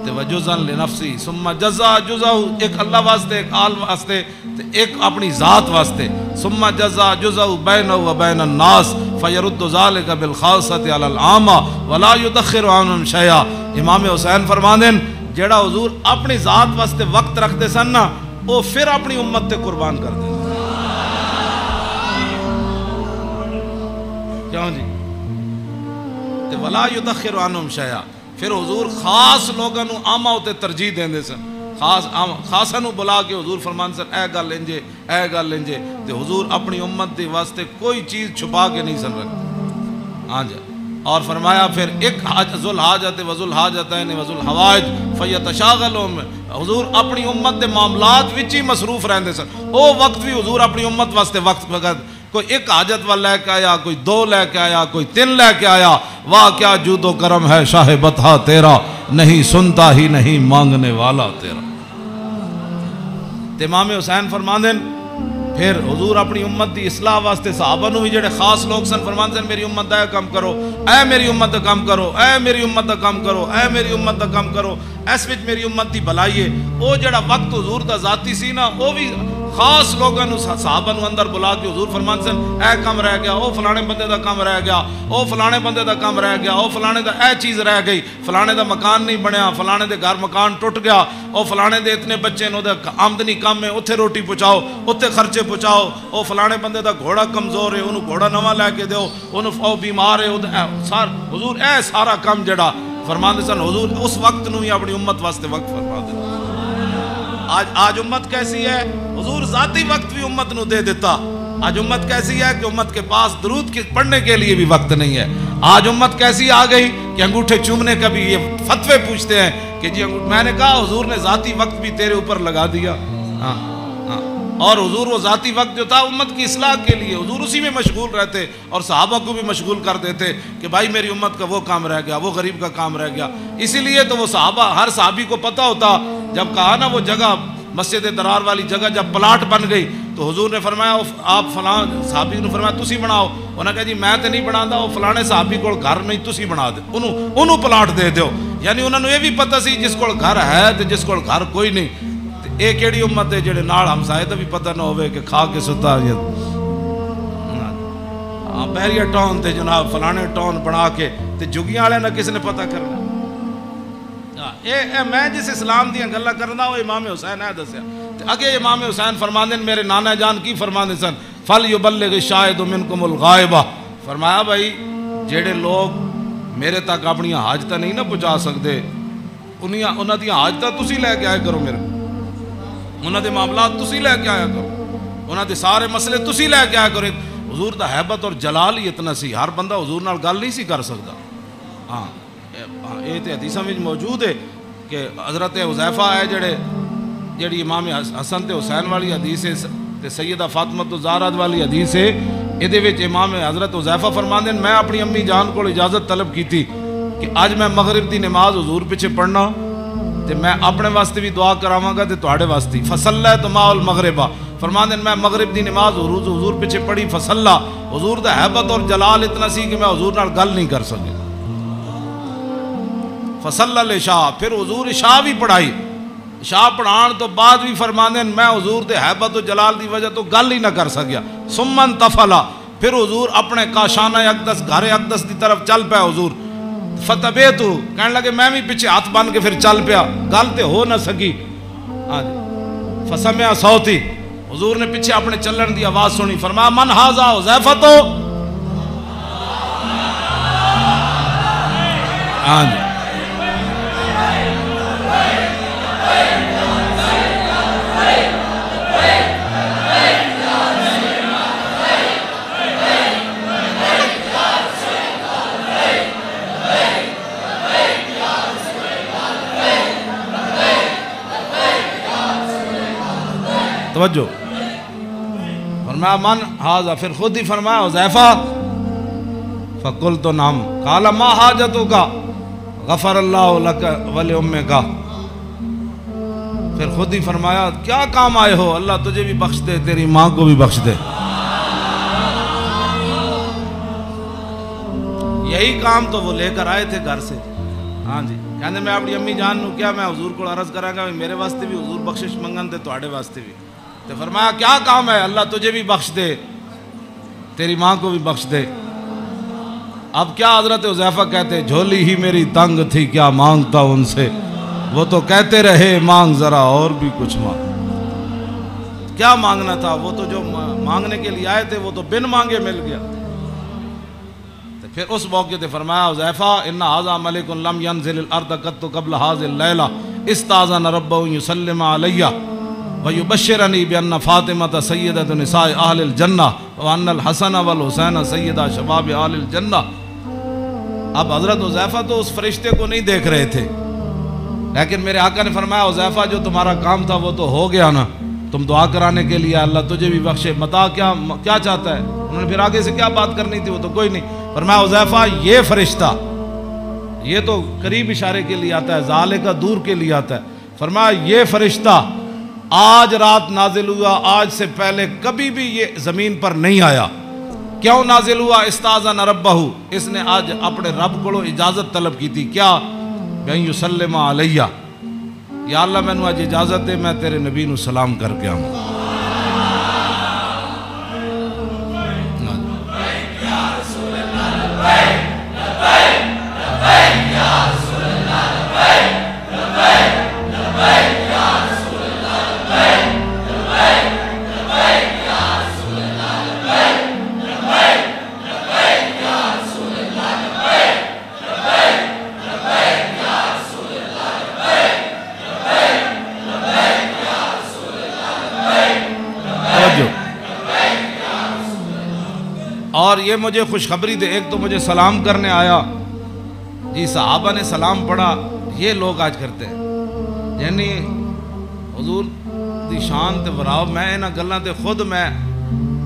تے وجزن لنفسی ثم جزا جزاؤ، ایک اللہ واسطے ایک آل واسطے تے ایک اپنی ذات واسطے، ثم جزا جزاؤ بینہ و بین الناس فیرد ذالک بالخاصۃ علی العامہ ولا یدخر عنہم شیئا۔ امام حسین فرماندے جیڑا حضور اپنی ذات واسطے وقت رکھ دے سن نا وہ پھر اپنی امت تے قربان کر دے کیوں جی، تے ولا یدخر عنہم شیئا، پھر حضور خاص لوگاں نو عامہ تے ترجیح دیندے سن، خاصاں نو بلا کے حضور فرمان سن اے گل انجے اے گل انجے، تے حضور اپنی امت دے واسطے کوئی چیز چھپا کے نہیں سن رکھتے، ہاں جی، اور فرمایا پھر ایک ذو الحاجت و ذو الحاجتین و ذو الحوائج فیتشاغلون، حضور اپنی امت دے معاملات وچ ہی مصروف رہندے سن، او وقت بھی حضور اپنی امت واسطے وقت کوئی ایک حاجت والا لے کے آیا، کوئی دو لے کے آیا، کوئی تین لے کے آیا. واہ کیا جود و کرم ہے شاہ بطحا تیرا، نہیں سنتا ہی نہیں مانگنے والا تیرا. امام حسین فرماندے پھر حضور اپنی امت دی اصلاح واسطے صحابہ نو بھی جڑے خاص لوگ سن فرماندے میری امت دا کام کرو، اے میری امت دا کام کرو، اے میری امت دا کام کرو، اے میری امت دا کام کرو. اس وچ میری امت دی بھلائی ہے. او جڑا وقت حضور دا ذاتی سی نا، او بھی خاص لوگاں نو صحابہ نو اندر بلا کے حضور فرمان سن اے کام رہ گیا، او فلانے بندے دا کام رہ گیا، او فلانے بندے دا کام رہ گیا، او فلانے دا اے چیز رہ گئی، فلانے دا مکان نہیں بنیا، فلانے دے گھر مکان ٹوٹ گیا، او فلانے دے اتنے بچے نو دے آمدنی کم ہے، اتھے روٹی پہنچاؤ، اتھے خرچے پہنچاؤ، او فلانے بندے دا گھوڑا کمزور ہے، انہوں گھوڑا نواں لے کے دیو، انہوں او بیمار ہے. حضور اے سارا کام جڑا فرماندے سن حضور اس وقت نو ہی اپنی امت واسطے وقت فرما دے. آج امت کیسی ہے؟ حضور ذاتی وقت بھی امت نو دے دیتا. آج امت کیسی ہے کہ امت کے پاس درود پڑھنے کے لیے بھی وقت نہیں ہے. آج امت کیسی آ گئی کہ انگوٹھے چومنے کا بھی یہ فتوے پوچھتے ہیں کہ جی میں نے کہا حضور نے ذاتی وقت بھی تیرے اوپر لگا دیا. اور حضور وہ ذاتی وقت جو تھا امت کی اصلاح کے لیے حضور اسی میں مشغول رہتے اور صحابہ کو بھی مشغول کر دیتے کہ بھائی میری امت کا وہ کام رہ گیا، وہ غریب کا کام رہ گیا. اسی لیے تو وہ صحابہ ہر صحابی کو پتہ ہوتا جب کہا نا وہ جگہ مسجد درار والی جگہ جب پلاٹ بن گئی تو حضور نے فرمایا آپ فلاں صحابی نے فرمایا تسی بناؤ. انہوں نے کہا جی میں تو نہیں بنا وہ فلانے صحابی کو گھر نہیں تسی بنا دے انہوں پلاٹ دے دیو. یعنی انہوں نے یہ بھی پتہ سی جس کو گھر ہے تو جس کو گھر کوئی نہیں. اے کیڑی امت ہے جڑے نال ہمسائے دا بھی پتہ نہ ہوئے کہ کھا کے ستا بحریہ ٹاؤن تے جناب فلانے ٹاؤن بنا کے تے جگیاں والے نہ کس نے پتہ کرنا. اے میں جس اسلام دیاں گلاں کرنا وہ امام حسین ہے دسیا. اگے امام حسین فرماندے میرے نانا جان کی فرماندے سن فَلْيُبَلِّغِ الشَّاهِدُ مِنْكُمُ الْغَائِبَ. فرمایا بھائی جڑے لوگ میرے تک اپنی حاجتاں نہیں نہ پہنچا سکتے انہاں دی حاجتاں تسی لے کے آئے کرو، میرے انہاں دے معاملات تسی لے کے آیا کرو، انہاں دے سارے مسئلے تسی لے کے آیا کرو. حضور دا حیبت اور جلال ہی اتنا سی ہر بندہ حضور نال گل نہیں سی کر سکتا. ہاں یہ تے حدیثاں وچ موجود ہے کہ حضرت حذیفہ ہے جڑی امام حسن تے حسین والی حدیث ہے تے سیدہ فاطمہ الزہرا والی حدیث ہے. یہ وچ امام حضرت حذیفہ فرماندے میں اپنی امی جان کو اجازت طلب کی تھی کہ اج میں مغرب دی نماز حضور پیچھے پڑھنا تے میں اپنے واسطے بھی دعا کراواں گا تے تواڈے واسطے. فصلیت مع المغرب فرماندے میں مغرب دی نماز حضور پیچھے پڑھی. فصلا حضور دا حیبت اور جلال اتنا سی کہ میں حضور نال گل نہیں کر سکے. فصلی العشاء پھر حضور عشاء بھی پڑھائی. عشاء پڑھان تو بعد بھی فرماندے میں حضور دے حیبت و جلال دی وجہ تو گل ہی نہ کر سکیا. ثم انتفلا پھر حضور اپنے کاشانہ اقدس گھر اقدس دی طرف چل پیا. حضور فتبیتو کہنے لگے میں بھی پیچھے ہاتھ بن کے پھر چل پیا. گل تے ہو نہ سکی. فسمع صوتی حضور نے پیچھے اپنے چلن دی آواز سنی. فرمایا من ھذا حذیفہ تو توجہ. فرمایا من ھذا پھر خود ہی فرمایا حذیفہ. فقلت نعم قال ما حاجتک غفر اللہ لک ولامک. پھر خود ہی فرمایا کیا کام آئے ہو، اللہ تجھے بھی بخش دے تیری ماں کو بھی بخش دے. یہی کام تو وہ لے کر آئے تھے گھر سے. ہاں جی کہنے میں اپنی امی جان نو کیا میں حضور کو عرض کراں گا میرے واسطے بھی حضور بخشش منگن تے تواڈے واسطے بھی. تو فرمایا کیا کام ہے، اللہ تجھے بھی بخش دے تیری ماں کو بھی بخش دے. اب کیا حضرت حذیفہ کہتے جھولی ہی میری تنگ تھی کیا مانگتا ان سے، وہ تو کہتے رہے مانگ ذرا اور بھی کچھ مانگ. کیا مانگنا تھا، وہ تو جو مانگنے کے لیے آئے تھے وہ تو بن مانگے مل گیا. پھر اس موقع تے فرمایا حذیفہ ان ھذا ملک لم ينزل الارض قط قبل هذه الليله استاذن ربه يسلم علي ويبشرني بان فاطمه سيده نساء اهل الجنه وان الحسن والحسين سيدا شباب اهل الجنه. اب حضرت حذیفہ تو اس فرشتے کو نہیں دیکھ رہے تھے لیکن میرے آقا نے فرمایا حذیفہ جو تمہارا کام تھا وہ تو ہو گیا نا. تم دعا کرانے کے لیے اللہ تجھے بھی بخشے، متا کیا چاہتا ہے؟ انہوں نے پھر آگے سے کیا بات کرنی تھی وہ تو کوئی نہیں۔ فرمایا حذیفہ یہ فرشتہ، یہ تو قریب اشارے کے لیے آتا ہے، ظالے کا دور کے لیے آتا ہے، فرمایا یہ فرشتہ آج رات نازل ہوا، آج سے پہلے کبھی بھی یہ زمین پر نہیں آیا۔ کیوں نازل ہوا؟ استاذن ربہ، اس نے آج اپنے رب کو اجازت طلب کی تھی، کیا؟ بین یسلم علیہ، یا اللہ میں نے آج اجازت ہے میں تیرے نبی نو سلام کر کے آؤں۔ اور یہ مجھے خوشخبری دے، ایک تو مجھے سلام کرنے آیا، جی صحابہ نے سلام پڑھا، یہ لوگ آج کرتے ہیں، یعنی حضور دی شان تے وراو، میں انہاں گلاں تے خود میں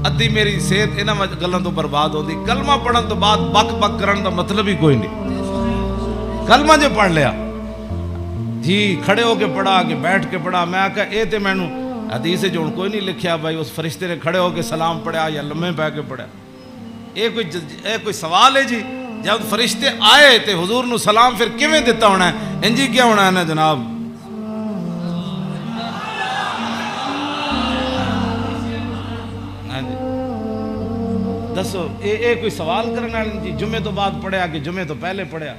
ادھی میری صحت انہاں گلاں تو برباد ہوندی۔ کلمہ پڑھن تو بعد بک بک کرن دا مطلب ہی کوئی نہیں، کلمہ جو پڑھ لیا جی کھڑے ہو کے پڑھا کہ بیٹھ کے پڑھا، میں آکھا اے تے مینوں حدیث جو کوئی نہیں لکھیا بھائی اس فرشتے نے کھڑے ہو کے سلام پڑھا یا لمحے پہ کے پڑھا۔ اے کوئی سوال ہے جی؟ جب فرشتے آئے تے حضور نو سلام پھر کیویں دیتا ہونا ہے؟ انجی کیا ہونا ہے نا جناب؟ دسو اے کوئی سوال کرنے والے جی جمعے تو بعد پڑھیا کہ جمعے تو پہلے پڑھیا؟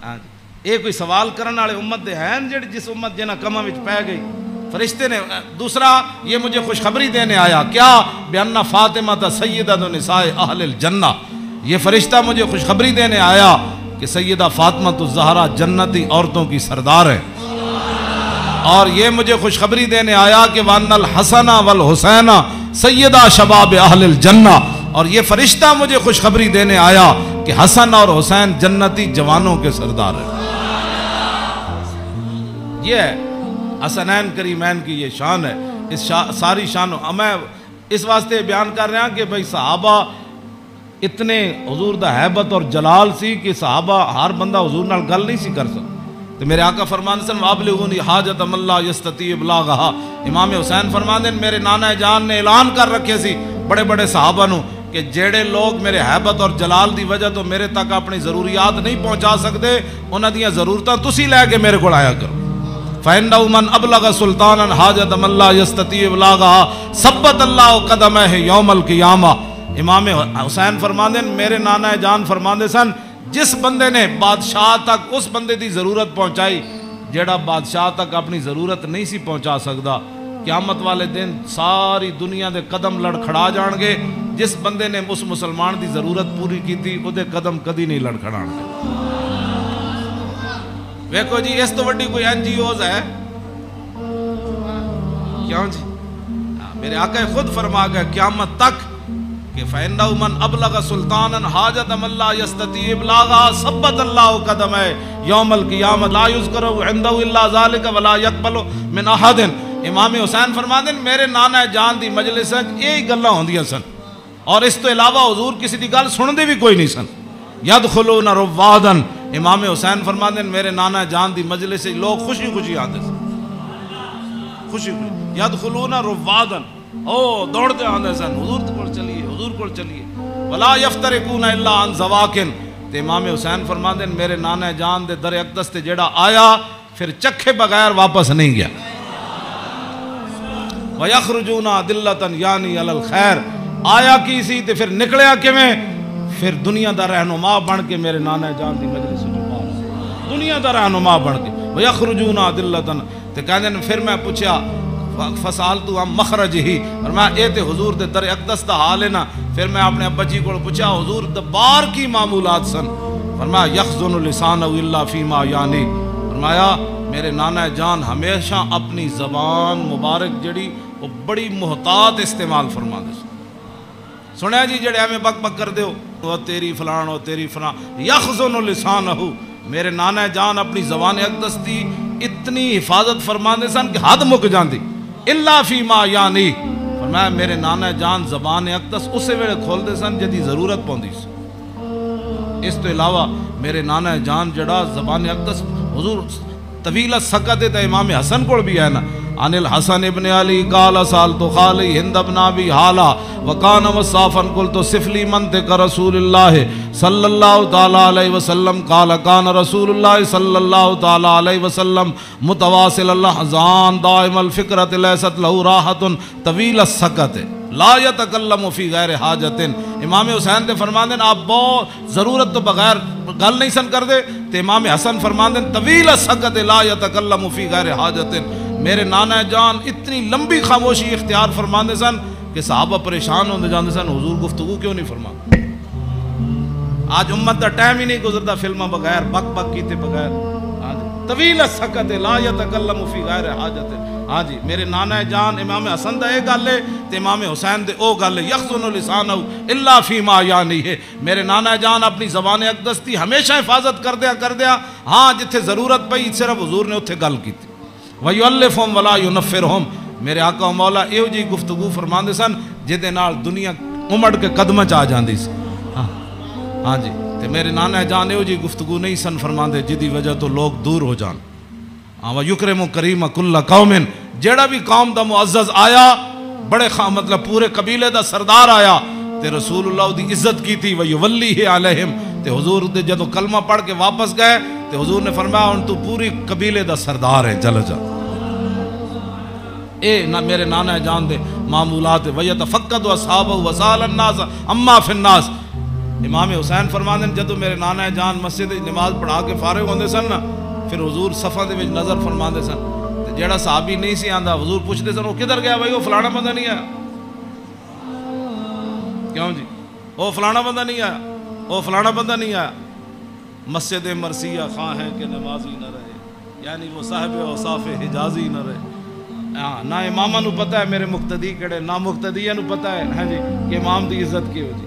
ہاں جی، اے کوئی سوال کرنے والے امت دے ہیں جڑی جس امت جنہ کماں وچ پہ گئی؟ فرشتے نے دوسرا یہ مجھے خوشخبری دینے آیا، کیا؟ بِأَنَّ فاطمہ سیدۃ نساء اہل الجنہ، یہ فرشتہ مجھے خوشخبری دینے آیا کہ سیدہ فاطمہ الزہرا جنتی عورتوں کی سردار ہے، اور یہ مجھے خوشخبری دینے آیا کہ وَأَنَّ الْحَسَنَ وَالْحُسَيْنَ سیدہ شباب اہل الجنہ، اور یہ فرشتہ مجھے خوشخبری دینے آیا کہ حسن اور حسین جنتی جوانوں کے سردار ہیں۔ یہ ہے حسنین کریمین کی یہ شان ہے، اس ساری شان میں اس واسطے بیان کر رہا کہ بھئی صحابہ اتنے حضور دا حیبت اور جلال سی کہ صحابہ ہر بندہ حضور نال گل نہیں سی کر سکتا۔ تو میرے آقا فرمان سن وَابْلِغُونِی حَاجَةَ مَن لَا يَسْتَطِيعُ إِبْلَاغَهَا، امام حسین فرمان دن میرے نانا جان نے اعلان کر رکھے سی بڑے بڑے صحابہ نو کہ جیڑے لوگ میرے حیبت اور جلال دی وجہ تو میرے تک اپنی ضروریات نہیں پہنچا سکتے، انہاں دیاں ضرورتاں تسی لے کے میرے کو آیا کرو۔ فَإِنَّهُ مَنْ أَبْلَغَ سُلْطَانًا حَاجَةَ مَن لَا يَسْتَطِيعُ إِبْلَاغَهَا ثَبَّتَ اللَّهُ قَدَمَيْهِ يَوْمَ الْقِيَامَةِ۔ امام حسین فرماندے میرے نانا جان فرماندے سن جس بندے نے بادشاہ تک اس بندے دی ضرورت پہنچائی جیڑا بادشاہ تک اپنی ضرورت نہیں سی پہنچا سکدا، قیامت والے دن ساری دنیا دے قدم لڑکھڑا جان گے، جس بندے نے اس مسلمان دی ضرورت پوری کی تھی وہ دے قدم کدی نہیں لڑکھڑان گے۔ ویکھو جی اس تو وڈی کوئی این جی اوز ہے کیوں جی؟ میرے آقا خود فرما گئے قیامت تک کہ فَإِنَّهُ مَنْ أَبْلَغَ سُلْطَانًا حَاجَةَ مَن لَا يَسْتَطِيعُ إِبْلَاغَهَا ثَبَّتَ اللَّهُ قَدَمَيْهِ يَوْمَ الْقِيَامَةِ لَا يُذْكَرُ عِندَهُ إِلَّا ذَلِكَ وَلَا يَقْبَلُ مِنْ أَحَدٍ۔ امام حسین فرماتے ہیں میرے نانا جان دی مجلس یہی گلاں ہوندیاں سن، اور اس تو علاوہ حضور کسی دی گل سن دے بھی کوئی نہیں سن۔ يَدْخُلُونَ رُوَّادًا، امام حسین فرماتے ہیں میرے نانا جان دی مجلس لوگ خوشی خوشی آتے سن، خوشی خوشی یدخلون روادن، او دوڑتے آتے سن حضور کو چلیے، حضور کو چلیے۔ ولا یفترقون الا عن زواکن، تے امام حسین فرماتے ہیں میرے نانا جان دے در اقدس تے جیڑا آیا پھر چکھے بغیر واپس نہیں گیا۔ وَيَخْرُجُونَ عَدِلَّةً یعنی علی الخیر، آیا کی سی تے پھر نکلیا کیویں؟ پھر دنیا دا رہنما بن کے میرے نانا جان دی مجلس جو باہر دنیا دا رہنما بن کے۔ وَيَخْرُجُونَ عَدِلَّةً، تے کہندے نے پھر میں پوچھا فَسَأَلْتُ عَن مَخْرَجِهِ، اور میں اے تے حضور دے در اقدس دا حال ہے نا، پھر میں اپنے ابا جی کو پوچھا حضور دبار کی معمولات سن، فرمایا یخزن لسانہ الا فیما یعنی، فرمایا میرے نانا جان ہمیشہ اپنی زبان مبارک جڑی وہ بڑی محتاط استعمال فرما دے سنیا جی جڑے ہمیں بک بک کر دے ہو وہ تیری فلان ہو تیری فلان، یخزن لسانہ، میرے نانا جان اپنی زبان اقدس دی اتنی حفاظت فرما دے سن کہ حد مک جاندی، الا فیما یعنی فرمایا میرے نانا جان زبان اقدس اسے ویلے کھول دے سن جدی ضرورت پوندی سی، اس تو علاوہ میرے نانا جان جڑا زبان اقدس حضور طویل سکت تے امام حسن کو بھی ہے نا، عن الحسن ابن علی قال سالت خالی ہند ابن ابی حالا وکان وصافا قلت سفلی منطق رسول اللہ صلی اللہ تعالی علیہ وسلم قال کان رسول اللہ صلی اللہ تعالی علیہ وسلم متواصل الاحزان دائم الفکرت لیست له راحت طویل السکت لا یتکلم فی غیر حاجت۔ امام حسین نے فرماندے آپ بہت ضرورت تو بغیر گل نہیں سن کر دے، تے امام حسن فرماندے طویل السکت لا یتکلم فی غیر حاجت۔ میرے نانا جان اتنی لمبی خاموشی اختیار فرماندے سن کہ صحابہ پریشان ہوندے جاندے سن حضور گفتگو کیوں نہیں فرماندے۔ آج امت دا ٹائم ہی نہیں گزرتا فلمہ بغیر بک بک کیتے بغیر، طویل السکت لا یتکلم فی غیر حاجت۔ ہاں جی میرے نانا جان امام حسن دا اے گل ہے تے امام حسین دے او گل ہے، یخزن لسانہ الا فیما یعنی ہے۔ میرے نانا جان اپنی زبان اقدس دی ہمیشہ حفاظت کر دیا، ہاں جتھے ضرورت پئی صرف حضور نے اتھے گل کیتی۔ وَيُعَلِّفُهُمْ وَلَا يُنَفِّرُهُمْ، میرے آقا و مولا ایو جی گفتگو فرماندے سن جدے نال دنیا امڑ کے قدمہ چاہ جاندی سی۔ ہاں جی تے میرے نانا جان ایو جی گفتگو نہیں سن فرماندے جدی وجہ تو لوگ دور ہو جان۔ وَيُكْرِمُ كَرِيمَ كُلَّ قَوْمٍ، جیڑا بھی قوم دا معزز آیا بڑے مطلب پورے قبیلے دا سردار آیا تے رسول اللہ دی عزت کی تھی۔ وَيُوَلِّهِ عَلَيْهِمْ، تے حضور دے جدو کلمہ پڑھ کے واپس گئے تے حضور نے فرمایا ان تو پوری قبیلے دا سردار ہے، چل جا۔ اے میرے نانا جان دے معمولات وَيَتَفَقَّدُ أَصْحَابَهُ وَسَأَلَ النَّاسَ عَمَّا فِي النَّاسِ۔ امام حسین فرماندے جدو میرے نانا جان مسجد نماز پڑھا کے فارغ ہوندے سن نا، پھر حضور صفحہ دے وچ نظر فرماندے سن تے جیڑا صحابی نہیں سی آندا حضور پوچھدے سن وہ کدھر گیا بھائی، وہ فلانا بندہ نہیں آیا کیوں جی، وہ فلانا بندہ نہیں آیا، وہ فلانا بندہ نہیں آیا۔ مسجد مرثیہ خواہ ہے کہ نمازی نہ رہے، یعنی وہ صاحب اوصاف حجازی نہ رہے۔ نہ امامہ نو پتہ ہے میرے مقتدی کڑے، نہ مقتدیہ نو پتہ ہے ہاں جی کہ امام دی عزت کی ہو جی۔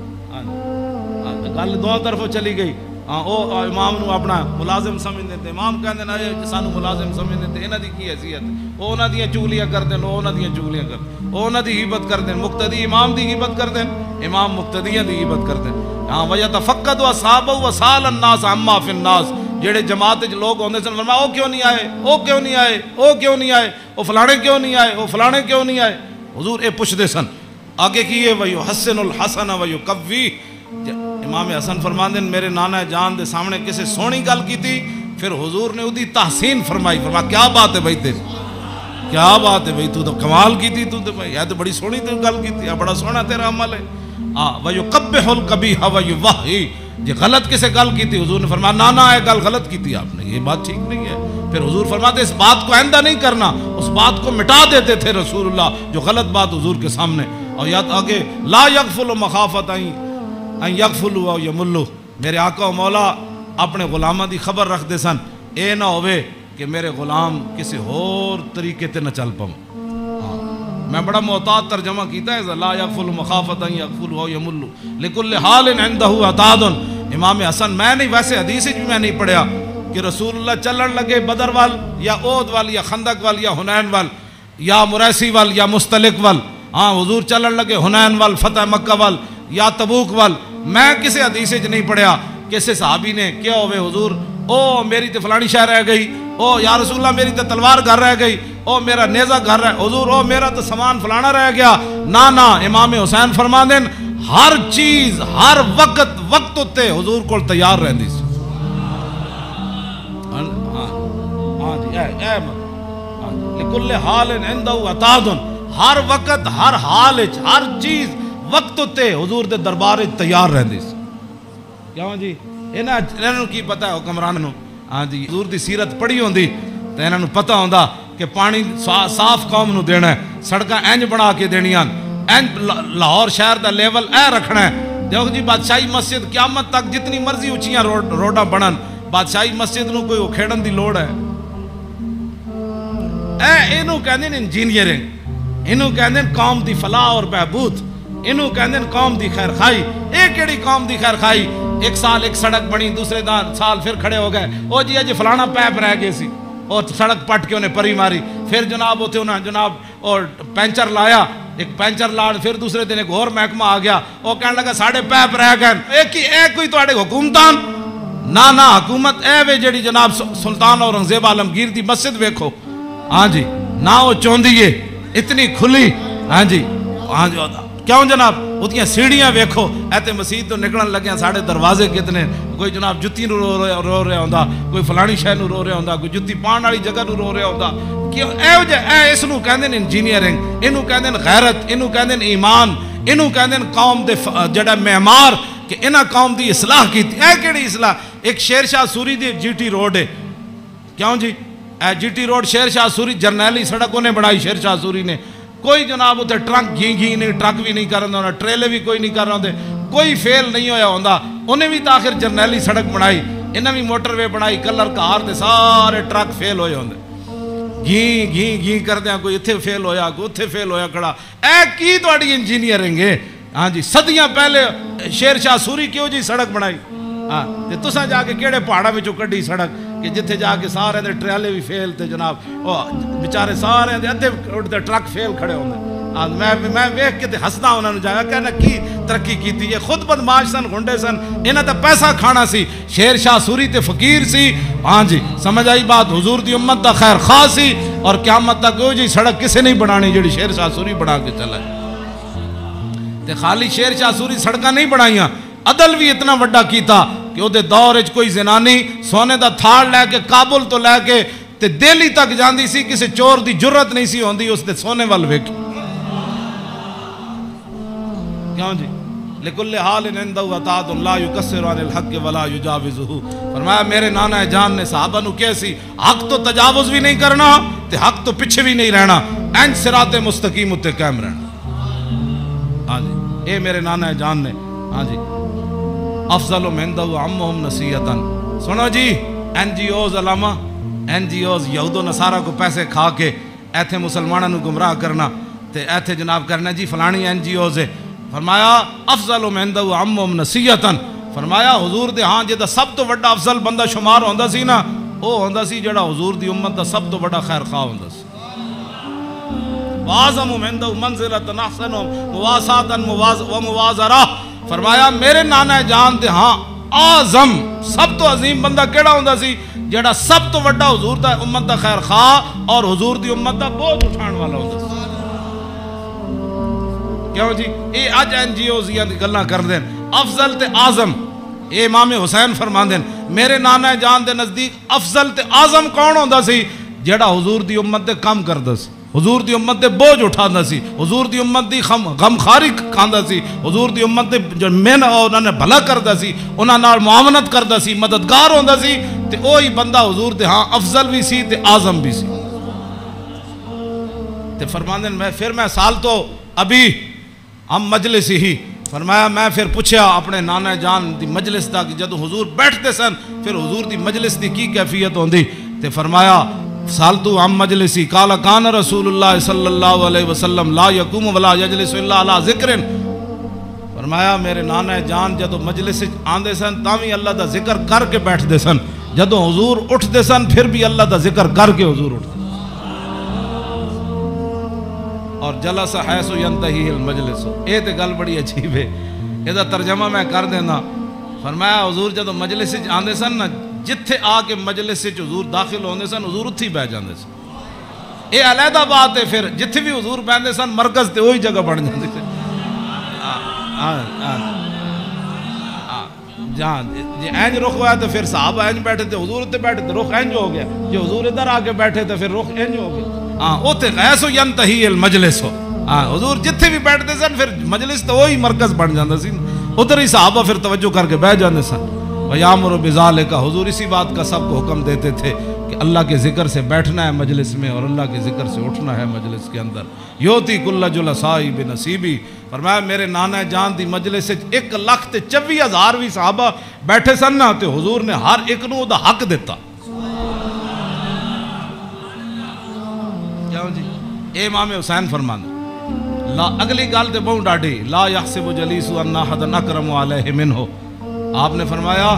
گل دو طرفوں چلی گئی، او امام نو اپنا ملازم سمجھتے تھے، امام کہندے نا سانو ملازم سمجھتے تھے، انہاں دی کی حیثیت، او انہاں دیاں چغلیاں کردے، او انہاں دیاں چغلیاں کردے، او انہاں دی غیبت کردے، مقتدی امام دی غیبت کردے، امام مقتدیاں دی غیبت کردے۔ ہاں وَيَتَفَقَّدُ أَصْحَابَهُ وَسَأَلَ النَّاسَ عَمَّا فِي النَّاسِ، جڑے جماعت وچ لوگ ہوندے سن فرمایا او کیوں نہیں آئے، او کیوں نہیں آئے، او کیوں نہیں آئے، او فلانے کیوں نہیں آئے، او فلانے کیوں نہیں آئے۔ حضور اے پوچھدے سن آگے کیے وَيُحَسِّنُ الْحَسَنَ وَيُقَوِّيهِ۔ امام حسن فرماندے میرے نانا جان دے سامنے کسی سونی گل کی تھی، پھر حضور نے اودی تحسین فرمائی، فرمایا کیا بات ہے بھائی تیری، کیا بات ہے بھائی، تو کمال کی تھی، تو بھائی یہ تو بڑی سونی تو گل کی تھی، بڑا سونا تیرا عمل ہے۔ وَيُقَبِّحُ الْقَبِيحَ وَيُوَحِّي، یہ غلط کسے گل کی تھی، حضور نے فرمایا نانا یہ گل غلط کی تھی آپ نے، یہ بات ٹھیک نہیں ہے۔ پھر حضور فرماتے اس بات کو آئندہ نہیں کرنا، اس بات کو مٹا دیتے تھے رسول اللہ جو غلط بات حضور کے سامنے۔ اور یاد آگے لا یغفل مخافت ان یغفلوا او یملوا، میرے آقا و مولا اپنے غلامہ دی خبر رکھ دے سن، اے نہ ہوئے کہ میرے غلام کسی اور طریقے تے نہ چل پاؤں۔ میں بڑا محتاط ترجمہ کیتا ہے لا یغفل مخافت ان یغفلوا او یملوا لکل حال عنده عتاد۔ امام حسن میں نہیں، ویسے حدیث بھی میں نہیں پڑھیا کہ رسول اللہ چلن لگے بدر وال یا احد وال یا خندق وال یا حنین وال یا مریسی وال یا مستلق وال، ہاں حضور چلن لگے حنین وال فتح مکہ وال یا تبوک وال، میں کسی حدیث وچ نہیں پڑھیا کسی صحابی نے کیا ہوئے حضور او میری تے فلانی شے رہ گئی، او یا رسول اللہ میری تے تلوار گھر رہ گئی، او میرا نیزہ گھر رہ، حضور او میرا تو سامان فلانا رہ گیا۔ نا امام حسین فرما دین ہر چیز ہر وقت تے حضور کو تیار رہندی سی۔ لکل حال عنده عتاد، ہر وقت ہر حال ہر چیز وقت تے حضور دے دربار تیار رہندی سی۔ کیوں جی انہاں کی پتہ ہے حکمران نو، ہاں جی حضور دی سیرت پڑھی ہوندی تے انہاں نو پتہ ہوندا کہ پانی صاف قوم نو دینا ہے، سڑکاں انج بنا کے دینیاں، انج لاہور شہر دا لیول اے رکھنا ہے۔ دیکھو جی بادشاہی مسجد قیامت تک جتنی مرضی اونچیاں روڈاں بنن، بادشاہی مسجد نو کوئی کھیڑن دی لوڑ ہے؟ اینو کہندے نے انجینئرنگ، اینو کہندے نے قوم دی فلاح اور بہبود، اینو کہندے نے قوم دی خیر خائی۔ اے کیڑی قوم دی خیر خائی؟ ایک سال ایک سڑک بنی، دوسرے سال پھر کھڑے ہو گئے، او جی فلانا پیپ رہ گئے سی، اور سڑک پٹ کے انہیں پری ماری، پھر جناب ہوتے انہیں جناب اور پینچر لایا، ایک پینچر لاڑ، پھر دوسرے دن ایک اور محکمہ آ گیا، وہ کہنے لگا ساڑھے پیپ رہ گئے، ایک کوئی تواڈے حکومتان نہ حکومت اے وے جڑی جناب سلطان اورنگزیب عالمگیر دی مسجد ویکھو، ہاں جی نہ وہ چوندی ہے اتنی کھلی، ہاں جی کیوں جناب اتنی سیڑھیاں ویکھو، ایتے مسجد تو نکلن لگے ساڑھے دروازے کتنے، کوئی جناب جتی نو رو رہا ہوندا، کوئی فلانی شے نو رو رہا ہوندا، کوئی جتی پان والی جگہ نو رو رہا ہوندا، کیوں اے اس نو کہندے نے انجینئرنگ، اینو کہندے نے غیرت، اینو کہندے نے ایمان، اینو کہندے نے قوم دے جڑا معمار کہ انہاں قوم دی اصلاح کیتی، اے کیڑی اصلاح؟ ایک شیر شاہ سوری دی جی ٹی روڈ ہے، کیوں جی اے جی ٹی روڈ شیر شاہ سوری جرنیلی سڑک انہیں بڑھائی شیر شاہ سوری نے، کوئی جناب اتنے ٹرک گھی نہیں، ٹرک بھی نہیں کر رہا ہوں، ٹریلے بھی کوئی نہیں کر رہا ہوں، کوئی فیل نہیں ہویا ہوندا، انہیں بھی تاخر جرنیلی سڑک بنائی، انہیں بھی موٹر وے بنائی، کلر کار دے سارے ٹرک فیل ہوئے ہوندے، گھی کر دیا، کوئی اتھے فیل ہویا، کوئی اتھے فیل ہویا کھڑا، اے کی تواڈی انجینئرنگ ہے؟ ہاں جی صدیاں پہلے شیر شاہ سوری کیوں جی سڑک بنائی؟ ہاں تے تساں جا کے کیڑے پہاڑا وچوں کڈی سڑک کہ جتھے جا کے سارے دے ٹریلے بھی فیل تے جناب او بیچارے سارے دے ادھے اٹھتے ٹرک فیل کھڑے ہوندے، میں ویکھ کے تے ہسدا انہاں نوں جا کے کہنا کی ترقی کیتی ہے، خود بدماش سن، گنڈے سن، انہاں تے پیسہ کھانا سی، شیر شاہ سوری تے فقیر سی، ہاں جی سمجھ آئی بات، حضور دی امت دا خیر خواہ سی، اور قیامت تک کوئی جی سڑک کسے نہیں بنانی جڑی شیر شاہ سوری بنا کے چلا ہے، تے خالی شیر شاہ سوری سڑکاں نہیں بنائیاں، عدل بھی اتنا وڈا کیتا کہ وہ دے دور اچ کوئی زنانی سونے دا تھاڑ لے کے کابل تو لے کے تے دہلی تک جاندی سی، کسی چور دی جرت نہیں سی ہوندی اس دے سونے وال ویکھی، کیوں جی لکل حال عندہ عطاۃ لا یکسر عن الحق ولا یجاوزہ، فرمایا میرے نانا جان نے صحابہ نو کیسی حق تو تجاوز بھی نہیں کرنا تے حق تو پیچھے بھی نہیں رہنا، این صراط مستقیم تے قائم رہنا، ہاں جی اے میرے نانا جان نے، ہاں جی افضل من دو عمہم نصیحتاً، سنو جی این جی اوز علامہ، این جی اوز یہود و نصارہ کو پیسے کھا کے ایتھے مسلمانوں نو گمراہ کرنا تے ایتھے جناب کرنا جی فلانی این جی اوز ہے، فرمایا افضل من دو عمہم نصیحتاً، فرمایا حضور دے ہاں جے دا سب تو بڑا افضل بندہ شمار ہوندا سی نا، او ہوندا سی جڑا حضور دی امت دا سب تو بڑا خیر خواہ ہوندا سی، وَاعْظَمُ مِنْ دَوْ مَنْزِلَةً أَحْسَنُ مُوَاسَاةً وَمُوَازَرَةً، فرمایا میرے نانا جان دے ہاں اعظم سب تو عظیم بندہ کیڑا ہوندا سی جڑا سب تو بڑا حضور دا امت دا خیر خواہ اور حضور دی امت دا بوجھ اٹھان والا ہوندا سی، کیوں جی اے اج این جی اوز دی گلاں کر دین افضل تے اعظم، اے امام حسین فرماندے میرے نانا جان دے نزدیک افضل تے اعظم کون ہوندا سی جڑا حضور دی امت دے کام کردا سی، حضور دی امت دے بوجھ اٹھاندا سی، حضور دی امت دی غمخاری کھاندا سی، حضور دی امت دے جو مین انہاں نے بھلا کردا سی، انہاں نال معاونت کردا سی، مددگار ہوندا سی، تے اوہی بندہ حضور دے ہاں افضل بھی سی تے اعظم بھی سی، تے فرماندے میں سال تو ابھی ہم مجلس ہی، فرمایا میں پھر پوچھیا اپنے نانا جان دی مجلس دا کہ جدو حضور بیٹھتے سن پھر حضور دی مجلس دی کی کیفیت ہوندی، تے فرمایا سالتو عن مجلسی قال کان رسول اللہ صلی اللہ علیہ وسلم لا یقوم ولا یجلس الا علی ذکر، فرمایا میرے نانا جان جدو مجلس آندے سن تاوی اللہ دا ذکر کر کے بیٹھ دے سن، جدو حضور اٹھ دے سن پھر بھی اللہ دا ذکر کر کے حضور اٹھ دے، اور جلس حیث ینتہی المجلس، اے تے گل بڑی عجیب ہے، اے دا ترجمہ میں کر دینا، فرمایا حضور جدو مجلس آندے سن نا جتھے آ کے مجلس سے حضور داخل ہوندے سن حضور اتھی بہ جاندے سن، اے علیحدہ بات ہے، پھر جتھے بھی حضور بیندے سن مرکز تے وہی جگہ بن جاندے سن، جہاں جی اینج رخ ہوا تو پھر صحابہ اینج بیٹھے تھے، حضور اتنے بیٹھے تو رخ اینج ہو گیا، جی حضور ادھر آ کے بیٹھے تو پھر رخ اینج ہو گیا، ہاں اوتے غیث ینتہی المجلس ہو، ہاں حضور جتھے بھی بیٹھتے سن پھر مجلس تو وہی مرکز بن جاندہ سی، ادھر ہی صحابہ پھر توجہ کر کے بیٹھ جاندے سن، وَيَامُرُ بِذَالِكَ، حضور اسی بات کا سب کو حکم دیتے تھے کہ اللہ کے ذکر سے بیٹھنا ہے مجلس میں اور اللہ کے ذکر سے اٹھنا ہے مجلس کے اندر، یوتی کل جلسائی بنصیبی، فرمایا میرے نانا جان دی مجلس سے 1,24,000 بھی صحابہ بیٹھے سن نا تے حضور نے ہر ایک نو دا حق دیتا، کیوں جی اے امام حسین فرمانا، اگلی گال تے بہت ڈاڑی، لا یحسب جلیس ان احد اکرم علیہ منہ، آپ نے فرمایا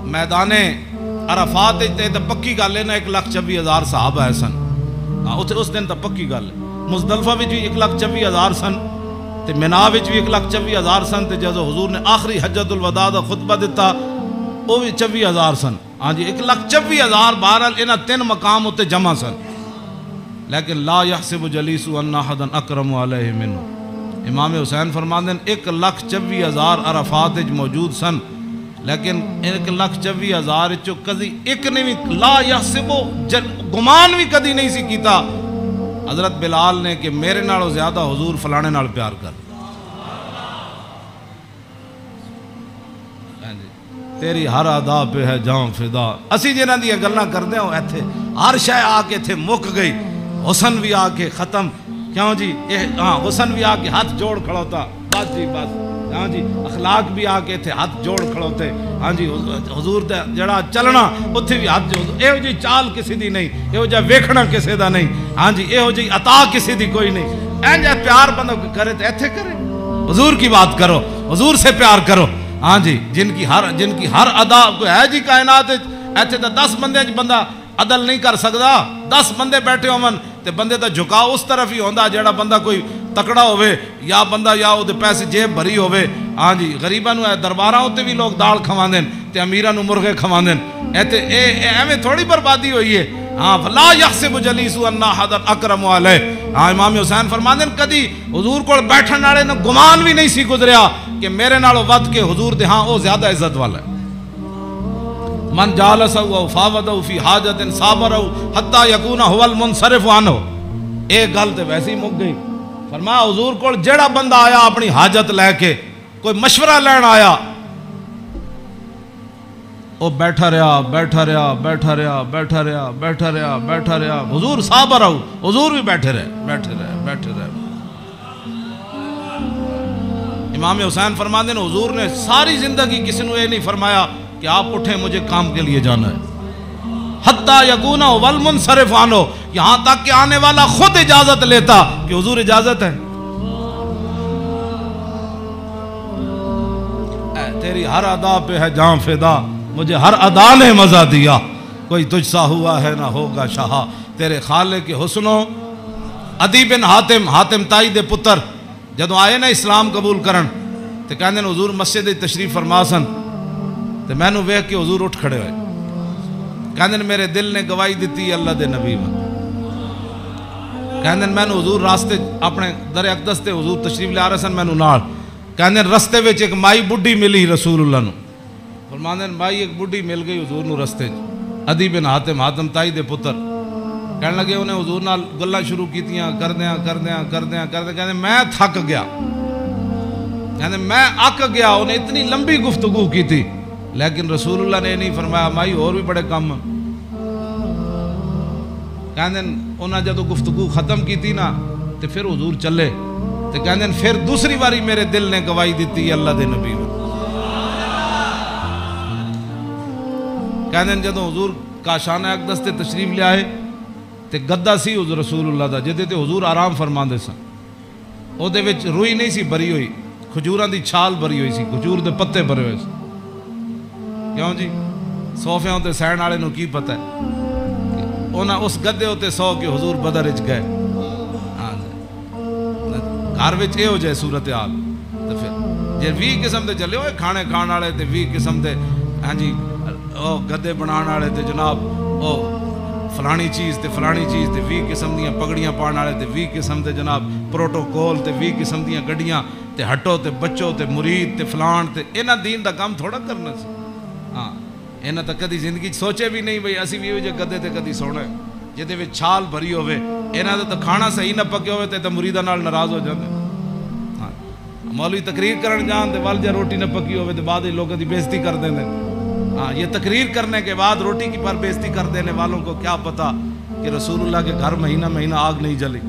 میدان عرفات تے پکی گل ہے نا 1,24,000 صحابہ ہے سن، اس دن تا پکی گل ہے، مزدلفہ وچ بھی 1,24,000 سن تے مینا وچ بھی 1,24,000 سن تے جدو حضور نے آخری حجۃ الوداع دا خطبہ دیتا وہ بھی 24,000 سن. ہاں جی 1,24,000 بہرحال انہاں 3 مقام اتنے جمع سن. لیکن لا یحسب جلیس ان احدا اکرم علیہ منہ. امام حسین فرماندے ہیں 1,24,000 عرفات وچ موجود سن لیکن 1,24,000 چوں کدی ایک نے بھی لا یحسب گمان بھی کدی نہیں سی کیتا حضرت بلال نے کہ میرے نالوں زیادہ حضور فلانے نال پیار کر. تیری ہر ادا پہ ہے جان فدا. اسی جنہاں دی گلاں کردے ہوں ایتھے ہر شے آ کے ایتھے مک گئی. حسن بھی آ کے ختم. کیوں جی ہاں حسن بھی آ کے ہاتھ جوڑ کھڑوتا بس جی بس. ہاں جی اخلاق بھی آ کے ایتھے ہاتھ جوڑ کھڑوتے. ہاں جی حضور دا جڑا چلنا اتھے بھی ہاتھ جوڑ. ایہو جی چال کسی دی نہیں, ایہو جا ویکھنا کسی دا نہیں. ہاں جی ایہو جی عطا کسی دی کوئی نہیں. اینج پیار بندہ کرے تے ایتھے کرے. حضور کی بات کرو, حضور سے پیار کرو. ہاں جی جن کی ہر ادا کوئی ہے جی کائنات ایتھے تے 10 بندے بندہ عدل نہیں کر سکدا. 10 بندے بیٹھے ہون تے بندے دا جھکاؤ اس طرف ہی ہوندا جیڑا بندہ کوئی تکڑا ہوئے یا بندہ یا او دے پیسے جیب بھری ہوئے. ہاں جی غریباں نو درباراں تے بھی لوگ دال کھواندے تے امیراں نو مرغے کھواندے. ایتھے ایویں تھوڑی بربادی ہوئی ہے. ہاں فلا یحسب جلیس ان احد اکرم علیہ. ہاں امام حسین فرماندے کدی حضور کول بیٹھن والے نو گمان بھی نہیں سی گزریا کہ میرے نالوں ود کے حضور دے ہاں او زیادہ عزت والا ہے. من جالسہ و فاوضہ فی حاجت صابرہ حتی یکون هو المنصرف عنہ. ایک گل تے ویسے ہی مک گئی. فرمایا حضور کول جیڑا بندہ آیا اپنی حاجت لے کے کوئی مشورہ لین آیا وہ بیٹھا رہا بیٹھا رہا بیٹھا رہا بیٹھا رہا بیٹھا رہا بیٹھا رہا. حضور صابر رہو, حضور بھی بیٹھے رہے بیٹھے رہے بیٹھے رہے. امام حسین فرماتے ہیں حضور نے ساری زندگی کسی نے یہ نہیں فرمایا کہ آپ اٹھیں مجھے کام کے لیے جانا ہے. حتیٰ یکون والمنصرف عنہ, یہاں تک کہ آنے والا خود اجازت لیتا کہ حضور اجازت ہے. تیری ہر ادا پہ ہے جان فدا, مجھے ہر ادا نے مزہ دیا. کوئی تجھ سا ہوا ہے نہ ہوگا شاہ. تیرے خالق کے حسنوں. عدی بن حاتم تائی دے پتر جدو آئے نا اسلام قبول کرن تے کہندے نے حضور مسجد تشریف فرما سن تے میں نو ویکھ کے حضور اٹھ کھڑے ہوئے. کہندے نے میرے دل نے گواہی دیتی اللہ دے نبی میں. کہندے میں نو حضور راستے اپنے در اقدس تے حضور تشریف لے آ رہے سن میں نو نال. کہندے رستے وچ ایک مائی بڈھی ملی رسول اللہ نو. فرماندے مائی ایک بڈھی مل گئی حضور نو رستے چ. عدی بن حاتم تائی دے پتر کہنے لگے انہیں حضور نال گلاں شروع کیتیاں کردیاں کہندے میں تھک گیا. کہندے میں اک گیا. انہیں اتنی لمبی گفتگو کی تھی لیکن رسول اللہ نے نہیں فرمایا مائی اور بھی بڑے کم. کہندے انہاں جدو گفتگو ختم کی تھی نا تے پھر حضور چلے تے کہندے پھر دوسری باری میرے دل نے گواہی دیتی اللہ دے نبی میں. کہندے جدو حضور کاشانہ اقدس تے تشریف لے آئے تے گدا سی حضور رسول اللہ دا جدے تے حضور آرام فرماندے سن. او دے وچ روئی نہیں سی بھری ہوئی, کھجوراں دی چھال بھری ہوئی سی, کھجور دے پتے بھرے ہوئے سی. کیوں جی صوفیاں تے سہن والے نو کی پتہ ہے انہاں اس گدے تے سو کے حضور بدر وچ گئے. ہاں گھر وچ اے ہو جائے صورتحال تے پھر جے 20 قسم دے چلے ہوئے کھانے کھان والے تے 20 قسم دے ہاں جی او گدے بنان والے تے جناب او فلانی چیز تے فلانی چیز تے 20 قسم دیاں پگڑیاں پان والے تے 20 قسم دے جناب پروٹوکول تے 20 قسم دیاں گڈیاں تے ہٹو تے بچو تے مرید تے فلان تے انہاں دین دا کام تھوڑا کرنا سی. ہاں انہاں تا کدی زندگی سوچے بھی نہیں بھئی اسی بھی جے گدے تے کدی سونا ہے جدے وچ چھال بھری ہوے. انہاں دا تے کھانا صحیح نہ پکے ہوے تے مریداں نال ناراض ہو جاندے. ہاں مولوی تقریر کرن جان تے ول جے روٹی نہ پکی ہوے تے بعد وچ لوگاں دی بے عزتی کر دیندے. ہاں یہ تقریر کرنے کے بعد روٹی کی پر بے عزتی کر دینے والوں کو کیا پتا کہ رسول اللہ کے گھر مہینہ مہینہ آگ نہیں جلی.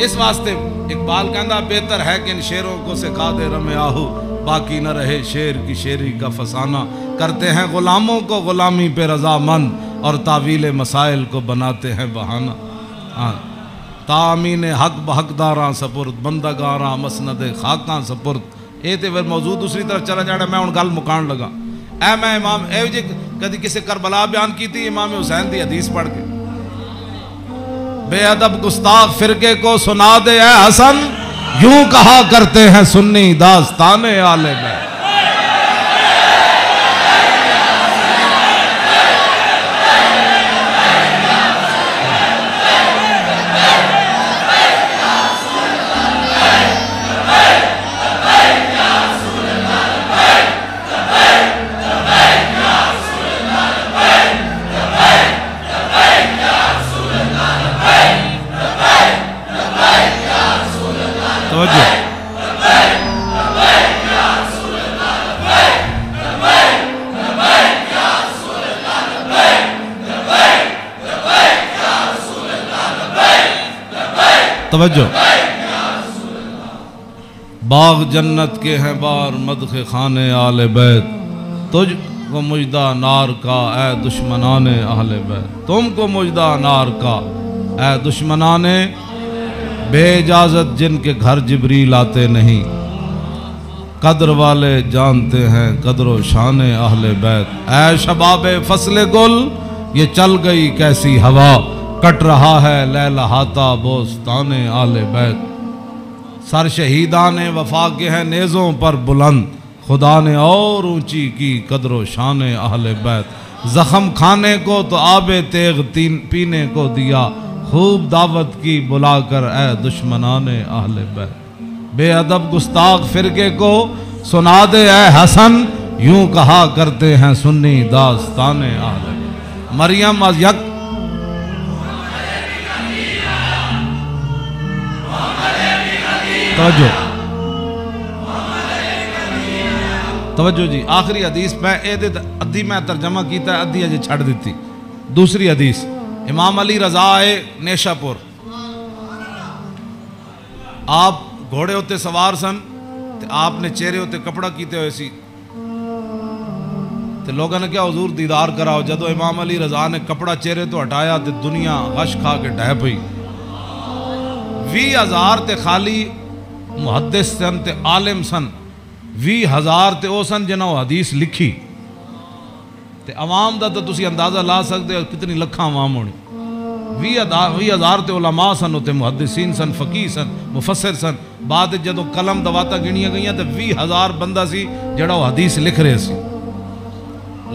اس واسطے اقبال کہندہ بہتر ہے کہ ان شیروں کو سکھا دے رمے آہو باقی نہ رہے شیر کی شیری کا فسانہ. کرتے ہیں غلاموں کو غلامی پہ رضا مند اور تعویل مسائل کو بناتے ہیں بہانہ. ہاں تامین حق بحقداراں سپرد بندگاراں مسند خاکاں سپرد. اے تے موضوع دوسری طرف چلا جانا میں ان گل مکان لگا. میں امام اے جی کدی کسی کربلا بیان کی تھی امام حسین دی حدیث پڑھ کے بے ادب گستاخ فرقے کو سنا دے اے حسن، یوں کہا کرتے ہیں سنی داستان آل بیت۔ توجہ، باغ جنت کے ہیں بار مدح خانے آل بیت، تجھ کو مجدہ نار کا اے دشمنان اہل بیت، تم کو مجدہ نار کا اے دشمنان بے اجازت جن کے گھر جبریل آتے نہیں، قدر والے جانتے ہیں قدر و شان اہل بیت، اے شباب فصل گل یہ چل گئی کیسی ہوا، کٹ رہا ہے لہلہاتا بوستان آل بیت، سر شہیدان وفا کے ہیں نیزوں پر بلند، خدا نے اور اونچی کی قدر و شان اہل بیت، زخم کھانے کو تو آب تیغ پینے کو دیا، خوب دعوت کی بلا کر اے دشمنان اہل بیت، بے ادب گستاخ فرقے کو سنا دے اے حسن، یوں کہا کرتے ہیں سنی داستان اہل بیت۔ مریم از یک توجہ جی، آخری حدیث میں ادھی میں ترجمہ کیتا ہے، ادھی اجے چھڑ دیتی۔ دوسری حدیث، امام علی رضا آئے نیشہ پور، آپ گھوڑے ہوتے سوار سن، آپ نے چہرے ہوتے کپڑا کیتے ہوئے سی، تو لوگوں نے کیا حضور دیدار کراؤ، جدو امام علی رضا نے کپڑا چہرے تو ہٹایا تو دنیا غش کھا کے ڈہ پئی، 20,000 تے خالی محدث سن تے عالم سن، 20,000 تے او سن جنہوں حدیث لکھی، تے عوام دا تو تسی اندازہ لا سکتے ہو کتنی لکھاں عوام ہونی، 20,000 تے علماء سن، تے محدثین سن، فقیہ سن، مفسر سن، بعد جدو قلم دواتا گنیاں گئیاں تے 20,000 بندہ سی جڑا وہ حدیث لکھ رہے سی۔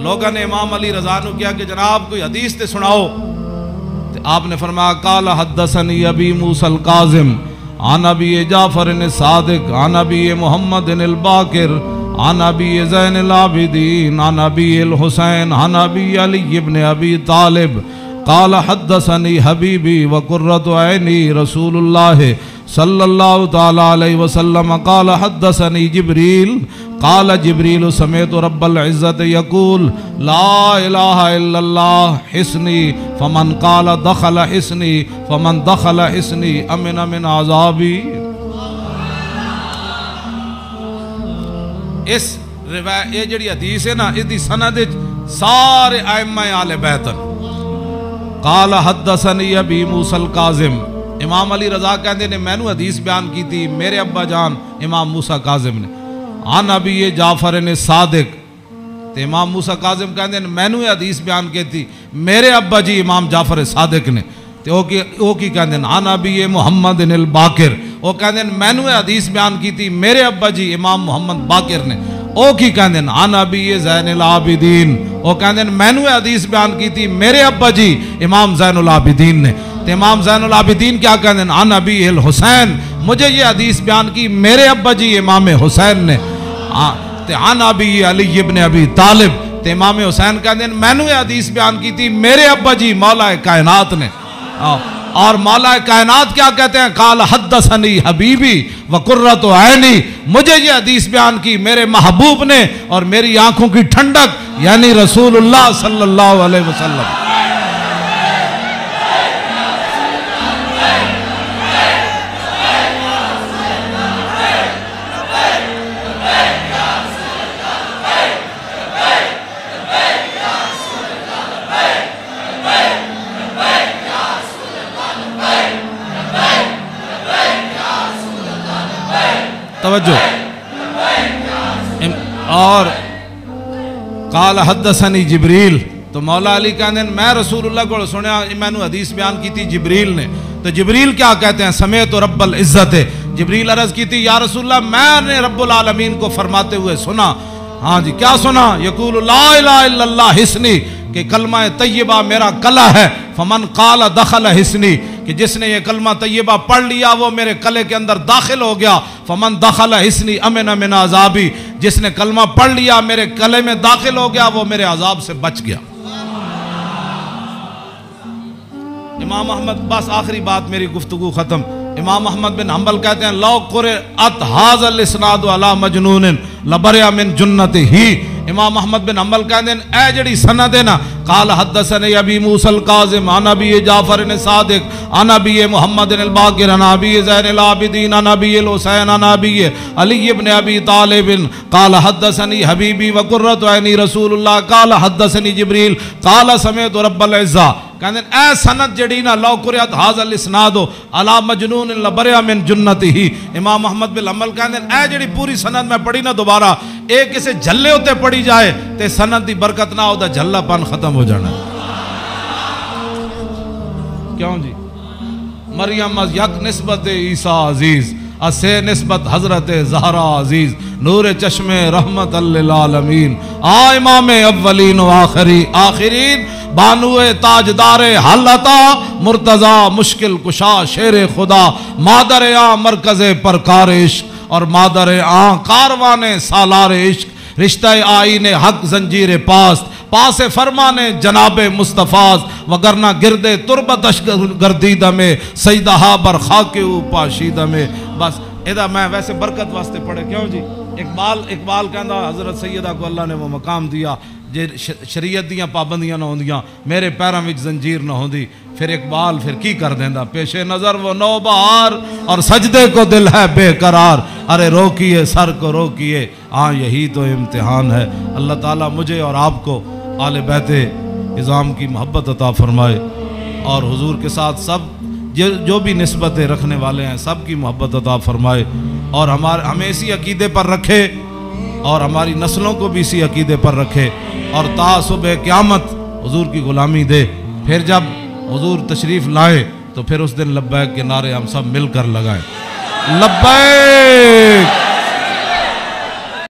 لوگوں نے امام علی رضا نو کیا کہ جناب کوئی حدیث تے سناؤ، تے آپ نے فرمایا قال حدثنی ابی موسیٰ القاظم عن ابی جعفر الصادق عن ابی محمد الباقر عن ابی زین العابدین عن ابی الحسین عن ابی علی ابن ابی طالب قال حدثنی حبیبی وقرۃ عینی رسول اللہ صلی اللہ تعالی علیہ وسلم قال حدثنی جبریل قال جبریل سمعت رب العزت یقول لا الہ الا اللہ حسنی فمن قال دخل حسنی فمن دخل حسنی امن من عذابی۔ اس روایت یہ جڑی حدیث ہے نا، اس دی سند سارے ائمہ آل بیت۔ قال حدثنی ابی موسیٰ القاظم، امام علی رضا کہندے نے میں نو حدیث بیان کی تھی میرے ابا جان امام موسیٰ کاظم نے، عن ابی جعفر صادق، تے امام موسیٰ کاظم کہندے نے میں نو حدیث بیان کی تھی میرے ابا جی امام جعفر صادق نے، تے او کی کہندے نے عن ابی محمد الباقر، او کہندے نے میں نو حدیث بیان کی تھی میرے ابا جی امام محمد باقر نے، او کی کہندے نے عن ابی زین العابدین، او کہندے نے میں نو حدیث بیان کی تھی میرے ابا جی امام زین العابدین نے، تے امام زین العابدین کیا کہندے ہیں عن ابی الحسین، مجھے یہ حدیث بیان کی میرے ابا جی امام حسین نے، تے عن ابی علی ابن ابی طالب، تے امام حسین کہندے ہیں میں نے یہ حدیث بیان کی تھی میرے ابا جی مولا کائنات نے، اور مولا کائنات کیا کہتے ہیں قال حدثنی حبیبی وقرۃ عینی، مجھے یہ حدیث بیان کی میرے محبوب نے اور میری آنکھوں کی ٹھنڈک یعنی رسول اللہ صلی اللہ علیہ وسلم۔ توجہ، اور قال حدثنی جبریل، تو مولا علی کہندے ہیں میں رسول اللہ کو سنیا، میں نے حدیث بیان کی تھی جبریل نے، تو جبریل کیا کہتے ہیں؟ سمیت رب العزت. جبریل عرض کی تھی یا رسول اللہ میں نے رب العالمین کو فرماتے ہوئے سنا. ہاں جی کیا سنا؟ یقول لا الہ الا اللہ حسنی، کہ کلمہ طیبہ میرا کلا ہے. فمن قال دخل حسنی، کہ جس نے یہ کلمہ طیبہ پڑھ لیا وہ میرے کلے کے اندر داخل ہو گیا. فمن دخل حسنی امن من عذابی، جس نے کلمہ پڑھ لیا میرے کلے میں داخل ہو گیا وہ میرے عذاب سے بچ گیا. امام احمد، بس آخری بات میری گفتگو ختم. امام احمد بن حنبل کہتے ہیں لو قرأت ھذا الاسناد علی مجنون لبرئ من جنتہ. امام احمد بن حنبل کہتے ہیں اے جڑی سند ہے نا، قال حدثني ابی موسیٰ الکاظم عن ابی جعفر صادق عن ابی محمد الباقر عن ابی زین العابدین عن ابی الحسین عن ابی علی بن ابی طالب قال حدثني حبیبی وقرۃ عینی رسول اللہ قال حدثني جبریل قال سمعت رب العزہ. کہتے ہیں اے سند جڑی نا لو قرأت ھذا الاسناد علی مجنون لبرئ من جنتہ. امام احمد بن حنبل کہتے ہیں اے جڑی پوری سند میں پڑھی نا دوبارہ ایک اسے جھلے ہوتے پڑھی جائے تے سند دی برکت نہ ہوتا، جھلا پن ختم ہو جانا. کیوں جی؟ مریم از یک نسبت عیسیٰ عزیز، اسے نسبت حضرت زہرا عزیز، نور چشم رحمت للعالمین، آ امام اولین و آخرین، بانو تاجدار حالتا مرتضی مشکل کشا شیر خدا، مادر آ مرکز پرکار عشق اور مادر آ کاروان سالار عشق، رشتہ آئین حق زنجیر پاس فرمان جناب مصطفیٰ، وگرنہ گردے تربتش گردیدہ میں سیدہا برخاک او پاشیدہ میں. بس ادا میں ویسے برکت واسطے پڑھے. کیوں جی؟ اقبال کہندا حضرت سیدہ کو اللہ نے وہ مقام دیا جے شریعت دیاں پابندیاں نہ ہوندیاں میرے پیراں وچ زنجیر نہ ہوندی. پھر اقبال پھر کی کر دیندا؟ پیش نظر وہ نو بہار اور سجدے کو دل ہے بے قرار، ارے روکیے سر کو روکیے، ہاں یہی تو امتحان ہے. اللہ تعالیٰ مجھے اور آپ کو آل بیت نظام کی محبت عطا فرمائے، اور حضور کے ساتھ سب جو بھی نسبتیں رکھنے والے ہیں سب کی محبت عطا فرمائے، اور ہمیں اسی عقیدے پر رکھے اور ہماری نسلوں کو بھی اسی عقیدے پر رکھے، اور تا صبح قیامت حضور کی غلامی دے. پھر جب حضور تشریف لائے تو پھر اس دن لبیک کے نعرے ہم سب مل کر لگائیں. لبیک